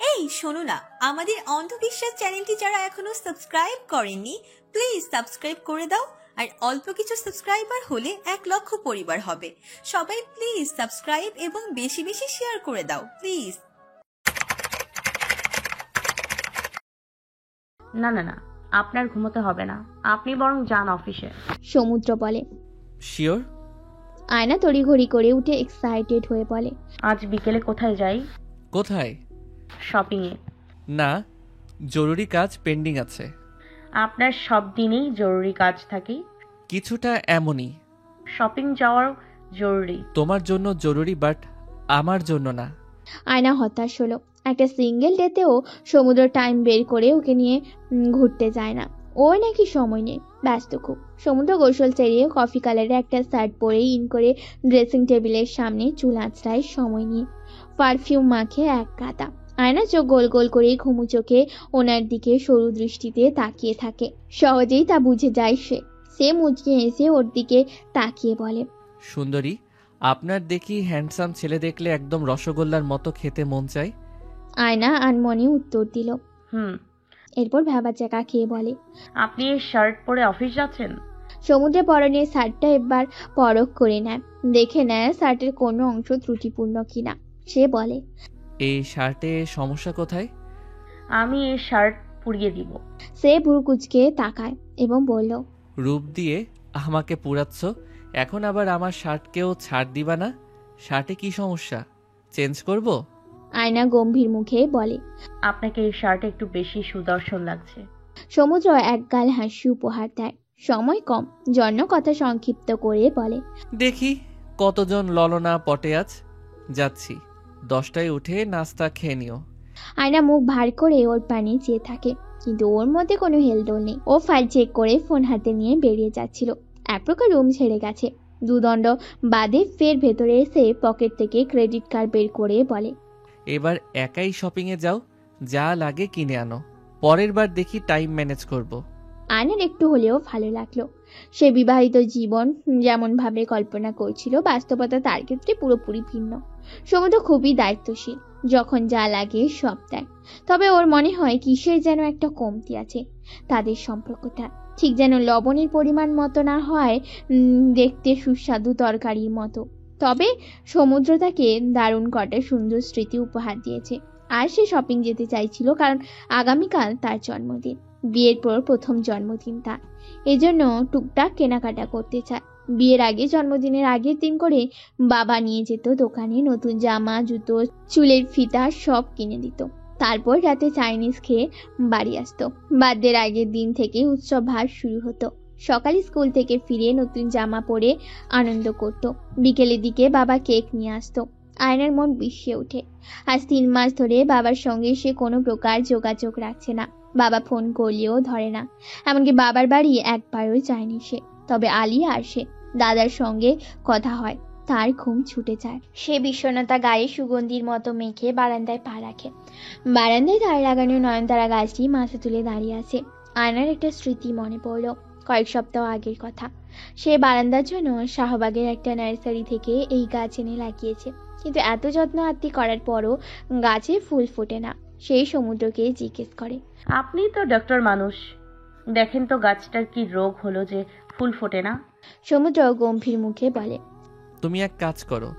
এই শোনো না, আমাদের অন্ধবিশ্বাস চ্যানেলটি যারা এখনো সাবস্ক্রাইব করেননি প্লিজ সাবস্ক্রাইব করে দাও। আর অল্প কিছু সাবস্ক্রাইবার হলে 1,00,000 পরিবার হবে। সবাই প্লিজ সাবস্ক্রাইব এবং বেশি বেশি শেয়ার করে দাও প্লিজ। না না না, আপনার ঘুমোতে হবে না, আপনি বরং যান অফিসে। সমুদ্র বলে। শিওর? আয়না তড়িঘড়ি করে উঠে এক্সাইটেড হয়ে বলে, আজ বিকেলে কোথায় যাই? কোথায়? শপিংয়ে। না, জরুরি কাজ পেন্ডিং আছে। আপনার সব দিনেই জরুরি কাজ থাকে। কিছুটা এমনই। শপিং যাওয়ার জরুরি। তোমার জন্য জরুরি, বাট আমার জন্য না। আয়না হতাশ হলো। একটা সিঙ্গেল ডেতেও সমুদ্র টাইম বের করে ওকে নিয়ে ঘুরতে যায় না। ওই নাকি সময় নেই, ব্যস্ত খুব। সমুদ্র গোসল সেরিয়ে কফি কালারের একটা শার্ট পরে ইন করে ড্রেসিং টেবিলের সামনে চুল আঁচড়ায় সময় নিয়ে, পারফিউম মাখে এক গাদা। আয়না চোখ গোল গোল করে ঘুমু চোখে ওনার দিকে সরু দৃষ্টিতে তাকিয়ে থাকে। সহজেই তা বুঝে যায় সে মুচকে এসে ওর দিকে তাকিয়ে বলে, সুন্দরী, আপনার দেখি হ্যান্ডসাম ছেলে দেখলে একদম রসগোল্লার মতো খেতে মন চায়। আয়না আনমনে উত্তর দিল। এরপর ভ্যাবাচাকা খেয়ে বলে, আপনি এই শার্ট পরে অফিস যাচ্ছেন? সমুদ্রে পরনের শার্টটা এবার পরখ করে নেয়, দেখে নেয় শার্টের কোনো অংশ ত্রুটিপূর্ণ কিনা। সে বলে, এই শার্টে সমস্যা কোথায়? আমি এই শার্ট পুড়িয়ে দিব। সে ভুরু কুচকে তাকায় এবং বলল, রূপ দিয়ে আমাকে পুরাচ্ছ, এখন আবার আমার শার্টকেও ছাড় দিবা না? শার্টে কি সমস্যা? চেঞ্জ করব? আয়না গম্ভীর মুখে বলে, আপনাকে এই শার্টে একটু বেশি সুদর্শন লাগছে। সমুদ্র একগাল হাসি উপহার দেয়। সময় কম জন্য কথা সংক্ষিপ্ত করে বলে, দেখি কতজন ললনা পটে আজ। যাচ্ছি, 10টায় উঠে নাস্তা খেয়ে নিও। আয়না মুখ ভার করে ওর পানি চেয়ে থাকে, কিন্তু ওর মধ্যে কোনো হেলদোল নেই। ও ফাইল চেক করে ফোন হাতে নিয়ে বেরিয়ে যাচ্ছিল। এক প্রকার রুম ছেড়ে গেছে। দুদণ্ড বাদে ফের ভেতরে এসে পকেট থেকে ক্রেডিট কার্ড বের করে বলে, এবার একাই শপিংয়ে যাও, যা লাগে কিনে আনো। পরের বার দেখি টাইম ম্যানেজ করব। আয়নার একটু হলেও ভালো লাগলো। সে বিবাহিত জীবন যেমন ভাবে কল্পনা করছিল, বাস্তবতা তার ক্ষেত্রে পুরোপুরি ভিন্ন। সমুদ্র খুবই দায়িত্বশীল, যখন যা লাগে সব দেয়। তবে ওর মনে হয় কিসের যেন একটা কমতি আছে তাদের সম্পর্কটা। ঠিক যেন লবণের পরিমাণ মতো না হয়, দেখতে সুস্বাদু তরকারির মতো। তবে সমুদ্র তাকে দারুণ কটা সুন্দর স্মৃতি উপহার দিয়েছে। আর সে শপিং যেতে চাইছিল কারণ আগামীকাল তার জন্মদিন, বিয়ের পর প্রথম জন্মদিন তার। এজন্য টুকটাক কেনাকাটা করতে চায়। বিয়ের আগে জন্মদিনের আগের দিন করে বাবা নিয়ে যেত দোকানে, নতুন জামা, জুতো, চুলের ফিতা সব কিনে দিত। তারপর রাতে চাইনিজ খেয়ে বাড়ি আসতো। বার্থডের আগের দিন থেকে উৎসব ভার শুরু হতো। সকালে স্কুল থেকে ফিরে নতুন জামা পরে আনন্দ করত। বিকেলের দিকে বাবা কেক নিয়ে আসতো। আয়নার মন বিষিয়ে ওঠে। আজ 3 মাস ধরে বাবার সঙ্গে সে কোনো প্রকার যোগাযোগ রাখছে না। বাবা ফোন করলেও ধরে না, এমনকি বাবার বাড়ি একবারও যায়নি সে। তবে আলিয়া আসে, দাদার সঙ্গে কথা হয়, তার ঘুম ছুটে যায়। সে বিষণ্ণতা গায়ে সুগন্ধির মতো মেখে বারান্দায় পা রাখে। বারান্দায় তার লাগানো নয়নতারা গাছটি মাথা তুলে দাঁড়িয়ে আছে। আয়নার একটা স্মৃতি মনে পড়ল, কয়েক সপ্তাহ আগের কথা। সে বারান্দার জন্য শাহবাগের একটা নার্সারি থেকে এই গাছ এনে লাগিয়েছে, কিন্তু এত যত্ন আত্তি করার পরও গাছে ফুল ফোটে না। সেই সমুদ্রকে জিজ্ঞেস করে, আপনি তো ডক্টর মানুষ, দেখেন তো গাছটার কি রোগ হলো যে ফুল ফোটে না? সমুদ্র গম্ভীর মুখে বলে, তুমি এক কাজ করো,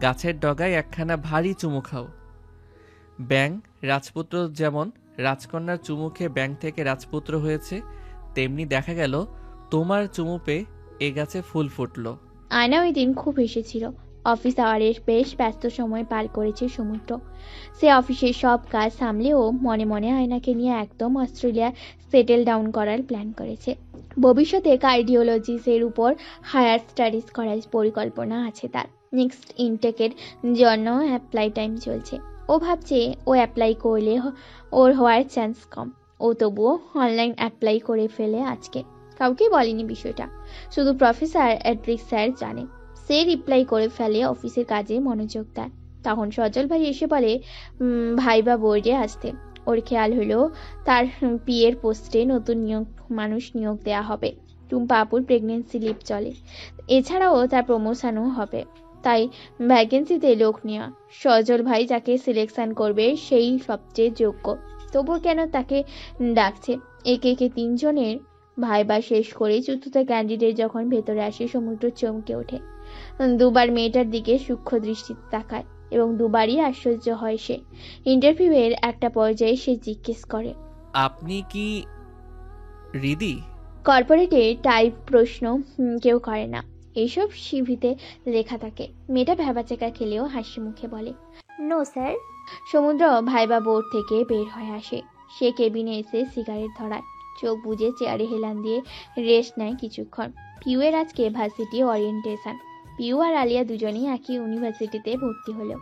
গাছের ডগায় একখানা ভারী চুমু খাও। ব্যাং রাজপুত্র যেমন রাজকন্যার চুমু খেয়ে ব্যাং থেকে রাজপুত্র হয়েছে, তেমনি দেখা গেল তোমার চুমু পেয়ে এ গাছে ফুল ফুটলো। আয়না ওই দিন খুব এসেছিল। অফিস আওয়ারের বেশ ব্যস্ত সময় পার করেছে সমুদ্র। সে অফিসের সব কাজ সামলেও মনে মনে আয়নাকে নিয়ে একদম অস্ট্রেলিয়া সেটেল ডাউন করার প্ল্যান করেছে। ভবিষ্যতে কার্ডিওলজিস্টের উপর হায়ার স্টাডিজ করার পরিকল্পনা আছে তার। নেক্সট ইনটেকের জন্য অ্যাপ্লাই টাইম চলছে। ও ভাবছে ও অ্যাপ্লাই করলে ওর হওয়ার চান্স কম। ও তবুও অনলাইন অ্যাপ্লাই করে ফেলে আজকে। কাউকে বলেনি বিষয়টা, শুধু প্রফেসর অ্যাড্রিক স্যার জানে। সে রিপ্লাই করে ফেলে, অফিসের কাজে মনোযোগ দেয়। তখন সজল ভাই এসে বলে ভাইবা বোর্ডে আসতে। ওর খেয়াল হলো তার পিএর পোস্টে নতুন মানুষ নিয়োগ দেয়া হবে। টুম্পা আপুর প্রেগনেন্সি লিভ চলে, এছাড়াও তার প্রমোশনও হবে। তাই ভ্যাকেন্সিতে লোক নেওয়া। সজল ভাই যাকে সিলেকশন করবে সেই সবচেয়ে যোগ্য, তবু কেন তাকে ডাকছে? একে একে 3 জনের ভাইবা শেষ করে চতুর্থ ক্যান্ডিডেট যখন ভেতরে আসে, সমুদ্র চমকে ওঠে। দুবার মেয়েটার দিকে সূক্ষ্ম দৃষ্টিতে তাকায় এবং দুবারই আশ্চর্য হয় সে। ইন্টারভিউয়ের একটা পর্যায়ে সে জিজ্ঞেস করে, আপনি কি রিদি? কর্পোরেটে টাইপ প্রশ্ন কেউ করে না, এইসব সিভিতে লেখা থাকে। মেয়েটা ভ্যাবাচাকা খেলেও হাসি মুখে বলে, নো স্যার। সমুদ্র ভাইবা বোর্ড থেকে বের হয়ে আসে। সে কেবিনে এসে সিগারেট ধরায়, চোখ বুজে চেয়ারে হেলান দিয়ে রেস্ট নেয় কিছুক্ষণ। পিউয়ের আজকে ভার্সিটি ওরিয়েন্টেশন। পিউ আর আলিয়া দুজনেই একই ইউনিভার্সিটিতে ভর্তি হলো।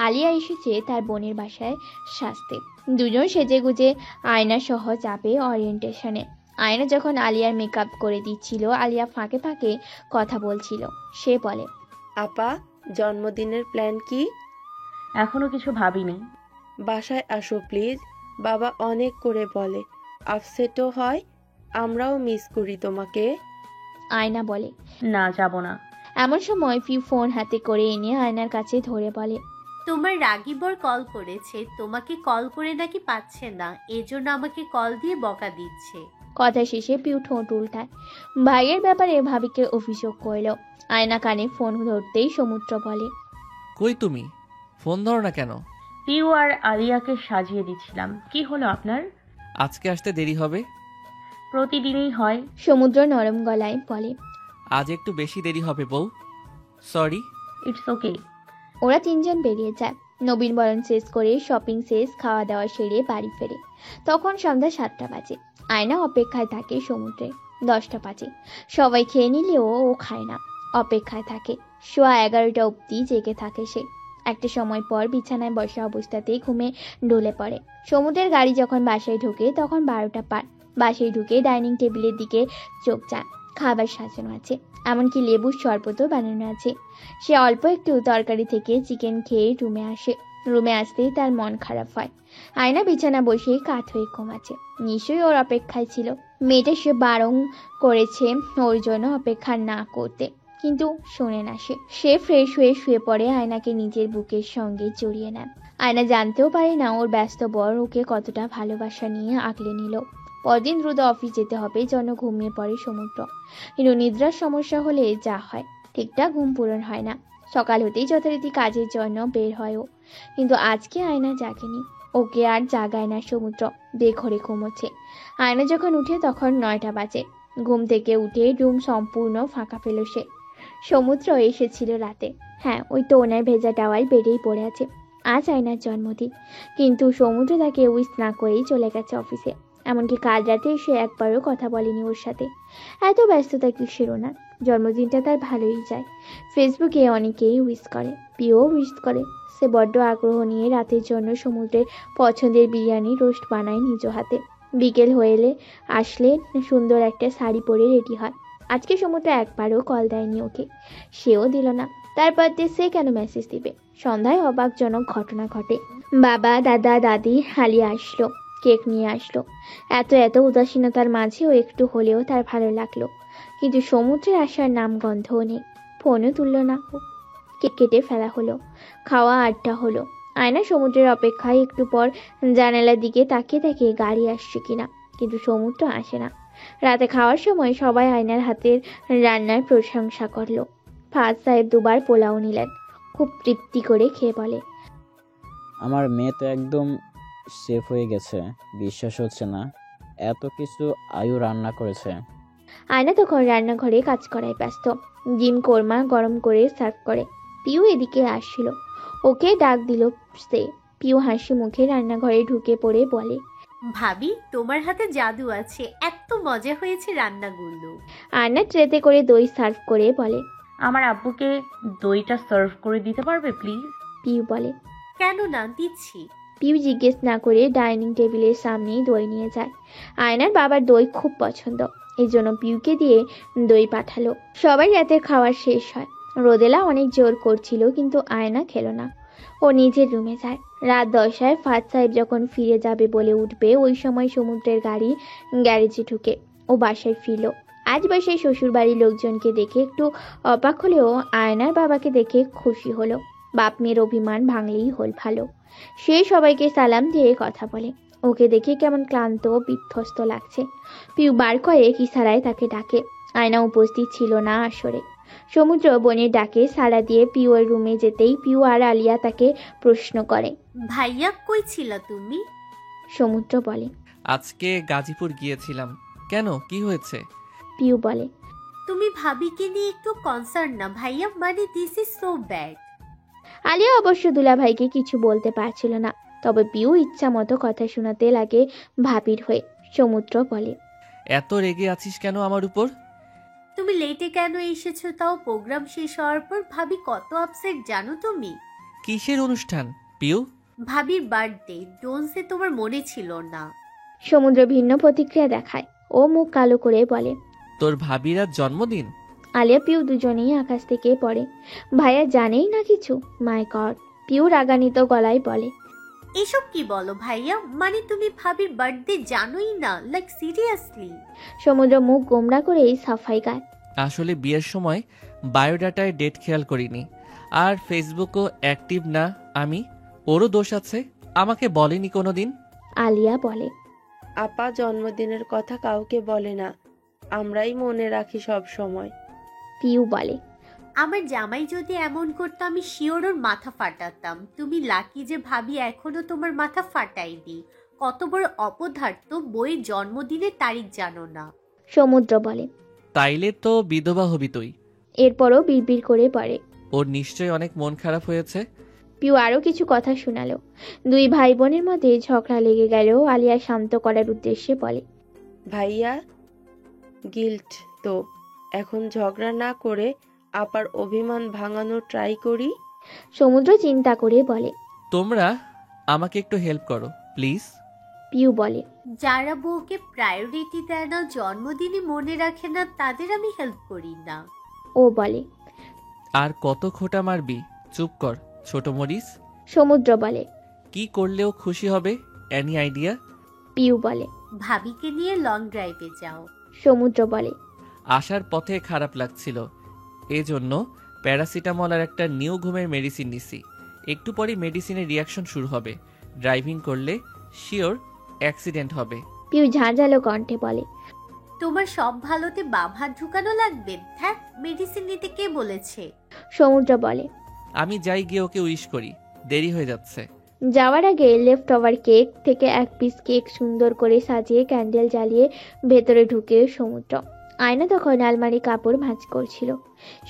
আলিয়া এসেছে তার বোনের বাসায় সাজতে। দুজন সেজে গুজে আয়না সহ চাপে ওরিয়েন্টেশনে। আয়না যখন আলিয়ার মেকআপ করে দিচ্ছিল, আলিয়া ফাঁকে ফাঁকে কথা বলছিল। সে বলে, আপা, জন্মদিনের প্ল্যান কি? এখনো কিছু ভাবিনি। বাসায় আসো প্লিজ। বাবা অনেক করে বলে, আপসেটও হয়। আমরাও মিস করি তোমাকে। আয়না বলে। না, যাব না। এমন সময় পিউ ফোন হাতে করে এনে আয়নার কাছে ধরে বলে, তোমার রাগী বর কল করেছে, তোমাকে কল করে নাকি পাচ্ছে না, এজন্য আমাকে কল দিয়ে বকা দিচ্ছে। কথা শেষে পিউ ঠোঁট উল্টায়। ভাইয়ের ব্যাপারে ভাবিকে অভিযোগ করল। আয়না কানে ফোন ধরতেই সমুদ্র বলে, কই তুমি? ফোন ধরো না কেন? পিউ আর আলিয়াকে সাজিয়ে দিচ্ছিলাম। কি হলো আপনার? আজকে আসতে দেরি হবে। প্রতিদিনই হয়। সমুদ্র নরম গলায় বলে, আজ একটু বেশি দেরি হবে বউ। সরি। It's okay. ওরা 3 জন বেরিয়ে যায়। নবীন বরণ শেষ করে, শপিং শেষ, খাওয়া দাওয়া সেরে বাড়ি ফেরে। তখন সন্ধ্যা 7টা বাজে। আয়না অপেক্ষায় থাকে সমুদ্রে। 10টা বাজে। সবাই খেয়ে নিলেও ও খায় না, অপেক্ষায় থাকে। সোয়া 11টা অবধি জেগে থাকে সে। একটা সময় পর বিছানায় বসা অবস্থাতেই ঘুমে ঢলে পড়ে। সমুদ্রের গাড়ি যখন বাসায় ঢোকে তখন 12টা পার। বাসায় ঢুকে ডাইনিং টেবিলের দিকে চোখ যায়। খাবার সাজানো আছে, এমনকি লেবুর শরবতও বানানো আছে। সে অল্প একটু তরকারি থেকে চিকেন খেয়ে রুমে আসে। রুমে আসতেই তার মন খারাপ হয়। আয়না বিছানা বসেই কাত হয়ে ঘুমাচ্ছে। নিশ্চয়ই ওর অপেক্ষায় ছিল। মেয়েটা সে বারণ করেছে ওর জন্য অপেক্ষা না করতে, কিন্তু শোনে না সে। সে ফ্রেশ হয়ে শুয়ে পড়ে, আয়নাকে নিজের বুকের সঙ্গে জড়িয়ে নেয়। আয়না জানতেও পারে না ওর ব্যস্ত বর ওকে কতটা ভালোবাসা নিয়ে আগলে নিল। পরদিন দ্রুত অফিস যেতে হবে, জন্য ঘুমিয়ে পড়ে সমুদ্র। কিন্তু নিদ্রার সমস্যা হলে যা হয়, ঠিকঠাক ঘুম পূরণ হয় না। সকাল হতেই যথারীতি কাজের জন্য বের হয় ও, কিন্তু আজকে আয়না জাগেনি। ওকে আর জাগায় না সমুদ্র, বেঘরে ঘুমোচ্ছে। আয়না যখন উঠে তখন 9টা বাজে। ঘুম থেকে উঠে রুম সম্পূর্ণ ফাঁকা পেল সে। সমুদ্র এসেছিল রাতে। হ্যাঁ, ওই টোনার ভেজা টাওয়াল বেডেই পড়ে আছে। আজ আয়নার জন্মদিন, কিন্তু সমুদ্র তাকে উইশ না করেই চলে গেছে অফিসে। এমনকি কাল রাতে সে একবারও কথা বলেনি ওর সাথে। এত ব্যস্ততা কিসের ওনার? জন্মদিনটা তার ভালোই যায়। ফেসবুকে অনেকেই উইশ করে, পিও উইশ করে। সে বড্ড আগ্রহ নিয়ে রাতের জন্য সমুদ্রের পছন্দের বিরিয়ানি রোস্ট বানায় নিজ হাতে। বিকেল হয়ে আসলে সুন্দর একটা শাড়ি পরে রেডি হয়। আজকে সমুদ্র একবারও কল দেয়নি ওকে, সেও দিল না। তারপর সে কেন মেসেজ দিবে? সন্ধ্যায় অবাকজনক ঘটনা ঘটে। বাবা, দাদা, দাদি, আলিয়া আসলো, কেক নিয়ে আসলো। এত উদাসীনতার মাঝেও একটু হলেও তার ভালো লাগলো। কিন্তু সমুদ্রের আসার নাম গন্ধও নেই। ফোনও তুলল না ও। কেক কেটে ফেলা হলো, খাওয়া আড্ডা হলো। আয়না সমুদ্রের অপেক্ষায় একটু পর জানালার দিকে তাকিয়ে দেখে গাড়ি আসছে কিনা, কিন্তু সমুদ্র আসে না। রাতে খাওয়ার সময় সবাই আয়নার হাতের রান্নার প্রশংসা করলো। ফাজ সাহেব 2বার পোলাও নিলেন, খুব তৃপ্তি করে খেয়ে বলে, আমার মেয়ে তো একদম সেফ হয়ে গেছে, বিশ্বাস হচ্ছে না এত কিছু আয়ু রান্না করেছে। আয়না তখন রান্নাঘরে কাজ করায় ব্যস্ত। ডিম কোরমা গরম করে সার্ভ করে। পিউ এদিকে আসছিল, ওকে ডাক দিল সে। পিউ হাসি মুখে রান্নাঘরে ঢুকে পড়ে বলে, ভাবি, তোমার হাতে জাদু আছে, এত মজা হয়েছে রান্নাগুলো। আয়না ট্রেতে করে দই সার্ভ করে বলে, আমার আব্বুকে দইটা সার্ভ করে দিতে পারবে প্লিজ? পিউ বলে। কেন না, দিচ্ছি। পিউ জিজ্ঞেস না করে ডাইনিং টেবিলের সামনেই দই নিয়ে যায়। আয়নার বাবার দই খুব পছন্দ, এই জন্য পিউকে দিয়ে দই পাঠালো। সবাই রাতের খাওয়ার শেষ হয়। রোদেলা অনেক জোর করছিল, কিন্তু আয়না খেলো না। ও নিজের রুমে যায়। রাত 10টায় ফাজ সাহেব যখন ফিরে যাবে বলে উঠবে, ওই সময় সমুদ্রের গাড়ি গ্যারেজে ঢুকে। ও বাসায় ফিরল। আজ বাসায় শ্বশুরবাড়ির লোকজনকে দেখে একটু অবাক হলেও আয়নার বাবাকে দেখে খুশি হলো। বাপ মেয়ের অভিমান ভাঙলেই হল ভালো। সে সবাইকে সালাম দিয়ে কথা বলে। ওকে দেখে কেমন ক্লান্ত ও বিধ্বস্ত লাগছে। পিউ বার কয়েক ইশারায় তাকে ডাকে। আয়না উপস্থিত ছিল না আসরে। সমুদ্র বোনের ডাকে সাড়া দিয়ে পিউয়ের রুমে যেতেই পিউ আর আলিয়া তাকে প্রশ্ন করে। ভাইয়া কই ছিলা তুমি? সমুদ্র বলে। আজকে গাজীপুর গিয়েছিলাম। কেন, কি হয়েছে? পিউ বলে। তুমি ভাবিকে নিয়ে একটু কনসার্ন না ভাইয়া, মানে this is so bad. Alia অবশ্য দুলাভাইকে কিছু বলতে পারছিল না, তবে পিউ ইচ্ছা মতো কথা শোনাতে লাগে ভাবির হয়ে। সমুদ্র বলে। এত রেগে আছিস কেন আমার উপর? তুমি লেটে কেন এসেছো, তাও প্রোগ্রাম শেষ হওয়ার পর? ভাবি কত আপসেট জানো তুমি? কিসের অনুষ্ঠান পিউ? ভাবির বার্থডে। ডোন্টসে তোমার মনে ছিল না? সমুদ্র ভিন্ন প্রতিক্রিয়া দেখায়। ও মুখ কালো করে বলে। তোর ভাবির আজ জন্মদিন? আলিয়া পিউ দুজনেই আকাশ থেকে পড়ে। ভাইয়া জানেই না কিছু। মাই গড। পিউ রাগান্বিত গলায় বলে। এসব কি বলো ভাইয়া, মানে তুমি ভাবির বার্থডে জানোই না? Like seriously? সমুদ্র মুখ গোমড়া করেই সাফাই গায়। আসলে বিয়ের সময় বায়োডাটায় ডেট খেয়াল করিনি, আর ফেসবুকও অ্যাক্টিভ না আমি। ওরও দোষ আছে, আমাকে বলেনি কোনোদিন। আলিয়া বলে। আপা জন্মদিনের কথা কাউকে বলে না, আমরাই মনে রাখি সব সময়। পিউ বলে। আমার জামাই যদি এমন করতো আমি শিওর ওর মাথা ফাটাতাম। তুমি লাকি যে ভাবি এখনো তোমার মাথা ফাটাইনি। কত বড় অপদার্থ, বইয়ের জন্মদিনের তারিখ জানো না। সমুদ্র বলে। তাইলে তো বিধবা হবি তুই। এরপরও বিড়বিড় করে পড়ে। ওর নিশ্চয়ই অনেক মন খারাপ হয়েছে। পিউ আরো কিছু কথা শোনালো। দুই ভাই বোনের মধ্যে ঝগড়া লেগে গেলেও আলিয়া শান্ত করার উদ্দেশ্যে বলে। ভাইয়া গিল্ট তো, এখন ঝগড়া না করে আপার অভিমান ভাঙানোর ট্রাই করি। সমুদ্র চিন্তা করে বলে। তোমরা আমাকে একটু হেল্প করো প্লিজ। পিউ বলে। যারা বউকে প্রায়োরিটি দেয় না, জন্মদিনই মনে রাখে না, তাদের আমি হেল্প করি না। ও বলে। আর কত খোঁটা মারবি? চুপ কর ছোট মরিস। সমুদ্র বলে। কি করলেও খুশি হবে? Any idea? পিউ বলে। ভাবিকে নিয়ে লং ড্রাইভে যাও। সমুদ্র বলে। আসার পথে খারাপ লাগছিল, এজন্য প্যারাসিটামল আর একটা নিউ ঘুমের মেডিসিন নিছি। একটু পরে মেডিসিনের রিয়াকশন শুরু হবে। ড্রাইভিং করলে শিওর অ্যাক্সিডেন্ট হবে। পিউ ঝাঁঝালো কণ্ঠে বলে। তোমার সব ভালোতে বাম হাত ঢুকানো লাগবে? ধ্যাত, মেডিসিন নিতে কে বলেছে? সমুদ্র বলে। আমি যাই গিয়ে ওকে উইশ করি, দেরি হয়ে যাচ্ছে। যাওয়ার আগে লেফট ওভার কেক থেকে এক পিস কেক সুন্দর করে সাজিয়ে ক্যান্ডেল জ্বালিয়ে ভেতরে ঢুকে সমুদ্র। আয়না তখন আলমারি কাপড় ভাঁজ করছিল।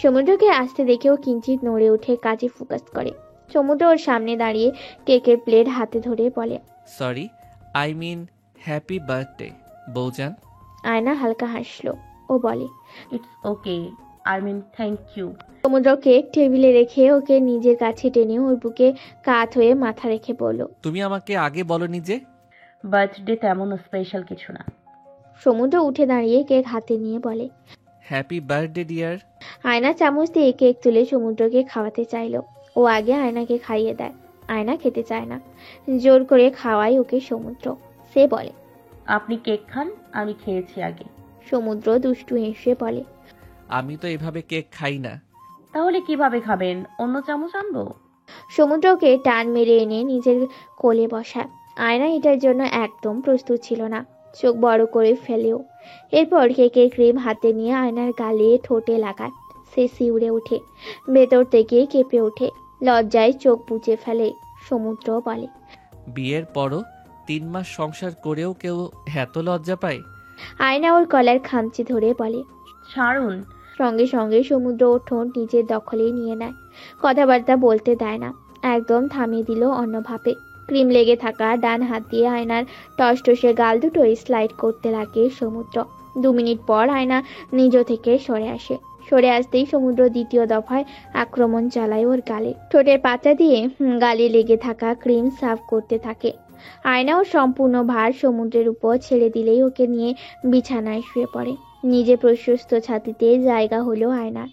সমুদ্রকে আসতে দেখেও কিঞ্চিত নড়ে উঠে কাজে ফোকাস করে। সমুদ্র ওর সামনে দাঁড়িয়ে কেকের প্লেট হাতে ধরে বলে। Sorry, I mean happy birthday বৌজান। আয়না হালকা হাসলো। ও বলে। It's okay, I mean thank you. সমুদ্র কেক টেবিলে রেখে ওকে নিজের কাছে টেনে ওর বুকে কাত হয়ে মাথা রেখে বলল। তুমি আমাকে আগে বলনি যে। বার্থডে তেমন স্পেশাল কিছু না। সমুদ্র উঠে দাঁড়িয়ে কেক হাতে নিয়ে বলে। Happy birthday dear. আয়না চামচ দিয়ে কেক তুলে সমুদ্রকে খাওয়াতে চাইলো। ও আগে আয়নাকে খাইয়ে দেয়। আয়না খেতে চায় না। জোর করে খাওয়ায় ওকে সমুদ্র। সে বলে। আপনি কেক খান, আমি খেয়েছি আগে। সমুদ্র দুষ্টু হেসে বলে। আমি তো এভাবে কেক খাই না। তাহলে কিভাবে খাবেন? অন্য চামচ আনবো? সমুদ্রকে টান মেরে এনে নিজের কোলে বসায়। আয়না এটার জন্য একদম প্রস্তুত ছিল না, চোখ বড় করে ফেলেও। এরপর কেকের ক্রিম হাতে নিয়ে আয়নার গালে ঠোঁটে লাগায়। সে শিউরে ওঠে, ভেতর থেকে কেঁপে ওঠে, লজ্জায় চোখ বুজে ফেলে। সমুদ্র বলে। বিয়ের পরও 3 মাস সংসার করেও কেউ এত লজ্জা পায়? আয়না ওর কলার খামচি ধরে বলে। ছাড়ুন। সঙ্গে সঙ্গে সমুদ্র ওর ঠোঁট নিজের দখলে নিয়ে নেয়। কথাবার্তা বলতে দেয় না, একদম থামিয়ে দিল অন্যভাবে। ক্রিম লেগে থাকা ডান হাত দিয়ে আয়নার টসটসে গাল দুটো স্লাইড করতে লাগে সমুদ্র। 2 মিনিট পর আয়না নিজ থেকে সরে আসে। সরে আসতেই সমুদ্র দ্বিতীয় দফায় আক্রমণ চালায় ওর গালে। ঠোঁটের পাতা দিয়ে গালে লেগে থাকা ক্রিম সাফ করতে থাকে। আয়না ওর সম্পূর্ণ ভার সমুদ্রের উপর ছেড়ে দিলেই ওকে নিয়ে বিছানায় শুয়ে পড়ে। নিজে প্রশস্ত ছাতিতে জায়গা হলো আয়নার।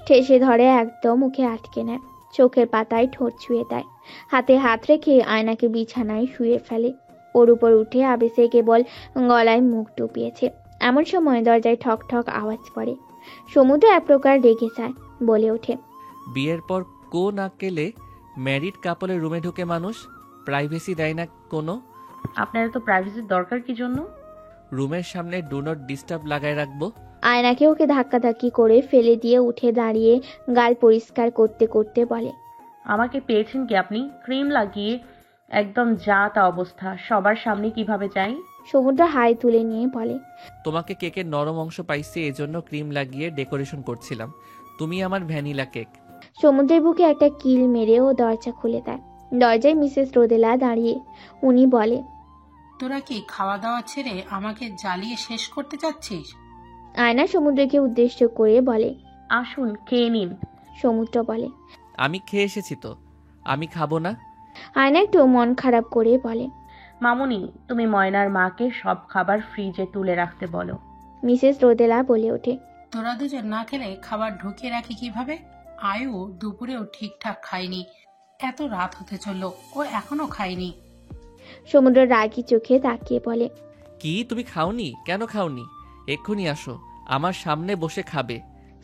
ঠেসে ধরে একদম মুখে আটকে নেয়। চোখের পাতায় ঠোঁট ছুঁয়ে দেয়। হাতে হাত রেখে আয়নাকে বিছানায় শুয়ে ফেলে। ওর উপর উঠে আবেশে কেবল গলায় মুখ ডুবিয়েছে। এমন সময় দরজায় ঠক ঠক আওয়াজ পড়ে। সমুদ্র এক প্রকার রেগে যায়, বলে ওঠে, বিয়ের পর কোন আক্কেলে ম্যারিড কাপলের রুমে ঢুকে মানুষ? প্রাইভেসি দেয় না কোনো? আপনার তো প্রাইভেসির দরকার কি জন্য? রুমের সামনে ডু নট ডিস্টার্ব লাগায় রাখবো? আয়নাকে ওকে ধাক্কাধাক্কি করে ফেলে দিয়ে উঠে দাঁড়িয়ে গাল পরিষ্কার করতে করতে বলে, আমাকে পেয়েছেন কি আপনি? ক্রিম লাগিয়ে একদম যা তা অবস্থা, সবার সামনে কিভাবে যাই? সমুদ্র হাই তুলে নিয়ে বলে, তোমাকে কেকের নরম অংশ পাইছি, এজন্য ক্রিম লাগিয়ে ডেকোরেশন করছিলাম। তুমি আমার ভ্যানিলা কেক। সমুদ্রের বুকে একটা কিল মেরে ও দরজা খুলে দেয়। দরজায় মিসেস রোদেলা দাঁড়িয়ে। উনি বলে, তোরা কি খাওয়া দাওয়া ছেড়ে আমাকে জ্বালিয়ে শেষ করতে চাচ্ছিস? আয়না সমুদ্রকে উদ্দেশ্য করে বলে, আসুন খেয়ে নিন। সমুদ্র বলে, আমি খেয়ে এসেছি তো, আমি খাবো না। আয়না একটু মন খারাপ করে বলে, মামুনি, তুমি ময়নার মাকে সব খাবার ফ্রিজে তুলে রাখতে বলো। মিসেস রোদেলা বলে ওঠে, তোরা দুজন না খেলে খাবার ঢুকিয়ে রাখি কিভাবে? আয়ু দুপুরেও ঠিকঠাক খায়নি, এত রাত হতে চললো, ও এখনো খায়নি। সমুদ্র রাগী চোখে তাকিয়ে বলে, কি তুমি খাওনি? কেন খাওনি? এক্ষুনি আসো, আমার সামনে বসে খাবে।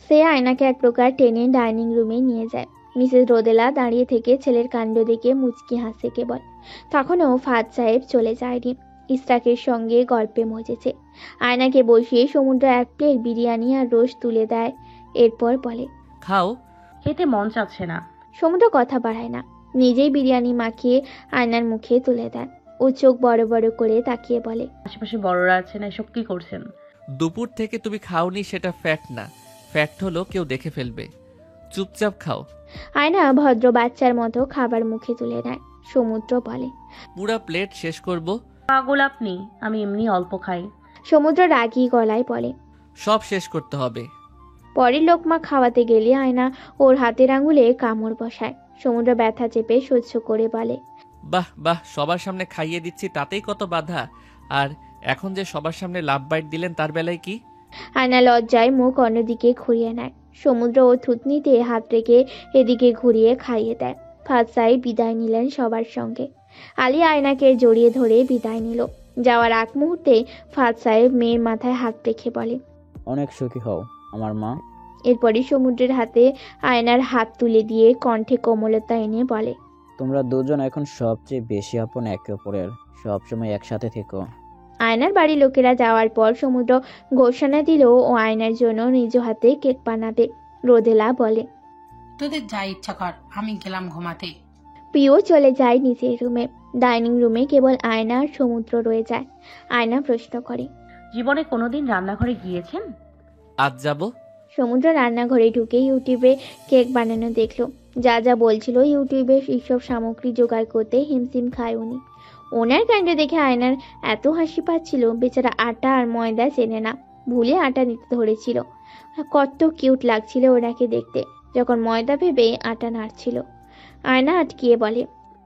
সে আয়নাকে এক প্রকার টেনে ডাইনিং রুমে নিয়ে যায়। মিসেস রোদেলা দাঁড়িয়ে থেকে ছেলের কাণ্ড দেখে মুচকি হাসে কেবল। তখনও ফাদ সাহেব চলে যায়নি, ইসরাকের সঙ্গে গল্পে মজেছে। আয়নাকে বসিয়ে সমুদ্র এক প্লেট বিরিয়ানি আর রোস্ট তুলে দেয়। এরপর বলে, খাও। খেতে মন চাচ্ছে না। সমুদ্র কথা বাড়ায় না, নিজেই বিরিয়ানি মাখিয়ে আয়নার মুখে তুলে দেয়। ও চোখ বড় বড় করে তাকিয়ে বলে, আশেপাশে বড়রা আছেন, এসব কি করছেন? দুপুর থেকে তুমি খাওনি সেটা ফ্যাক্ট না, ফ্যাক্ট হলো কেউ দেখে ফেলবে। চুপচাপ খাও। আয়না ভদ্র বাচ্চার মতো খাবার মুখে তুলে নেয়। সমুদ্র বলে, পুরা প্লেট শেষ করব। পাগল আপনি, আমি এমনি অল্প খাই। সমুদ্র রাগী গলায় বলে, সব শেষ করতে হবে। পরের লোকমা খাওয়াতে গেলে আয়না ওর হাতের আঙুলে কামড় বসায়। সমুদ্র ব্যথা চেপে সহ্য করে বলে, বাহ বাহ, সবার সামনে খাইয়ে দিচ্ছি তাতেই কত বাধা। আর এখন যে সবার সামনে লাভ বাইট দিলেন তার বেলায় কি? আয়না লজ্জায় মুখ অন্যদিকে ঘুরিয়ে নেয়। সমুদ্র ও থুতনিতে হাত রেখে এদিকে ঘুরিয়ে খাইয়ে দেয়। ফাদ সাহেব বিদায় নিলেন সবার সঙ্গে। আলী আয়নাকে জড়িয়ে ধরে বিদায় নিল। যাওয়ার আগ মুহূর্তে ফাদ সাহেব মেয়ের মাথায় হাত রেখে বলে, অনেক সুখী হও আমার মা। এরপরই সমুদ্রের হাতে আয়নার হাত তুলে দিয়ে কণ্ঠে কোমলতা এনে বলে, তোমরা দুজন এখন সবচেয়ে বেশি আপন একে অপরের, সবসময় একসাথে থেকো। আয়নার বাড়ির লোকেরা যাওয়ার পর সমুদ্র ঘোষণা দিল ও আয়নার জন্য নিজ হাতে কেক বানাবে। রোদেলা বলে, তোদের যা ইচ্ছা কর, আমি গেলাম ঘুমাতে। প্রিয় চলে যায় নিজের রুমে। ডাইনিং রুমে কেবল আয়না আর সমুদ্র রয়ে যায়। আয়না প্রশ্ন করে, জীবনে কোনোদিন রান্নাঘরে গিয়েছেন? আজ যাব। সমুদ্র রান্নাঘরে ঢুকে ইউটিউবে কেক বানানো দেখলো। যা যা বলছিল ইউটিউবে এইসব সামগ্রী জোগাড় করতে হিমশিম খায় উনি। ওনার কাণ্ড দেখে আয়নার এত হাসি পাচ্ছিল, বেচারা আটা আর ময়দা চেনে না, ভুলে আটা নিতে ধরেছিল। কত কিউট লাগছিল ওনাকে দেখতে, যখন ময়দা ভেবে আটা নাড়ছিল। আয়না আটকিয়ে বলে,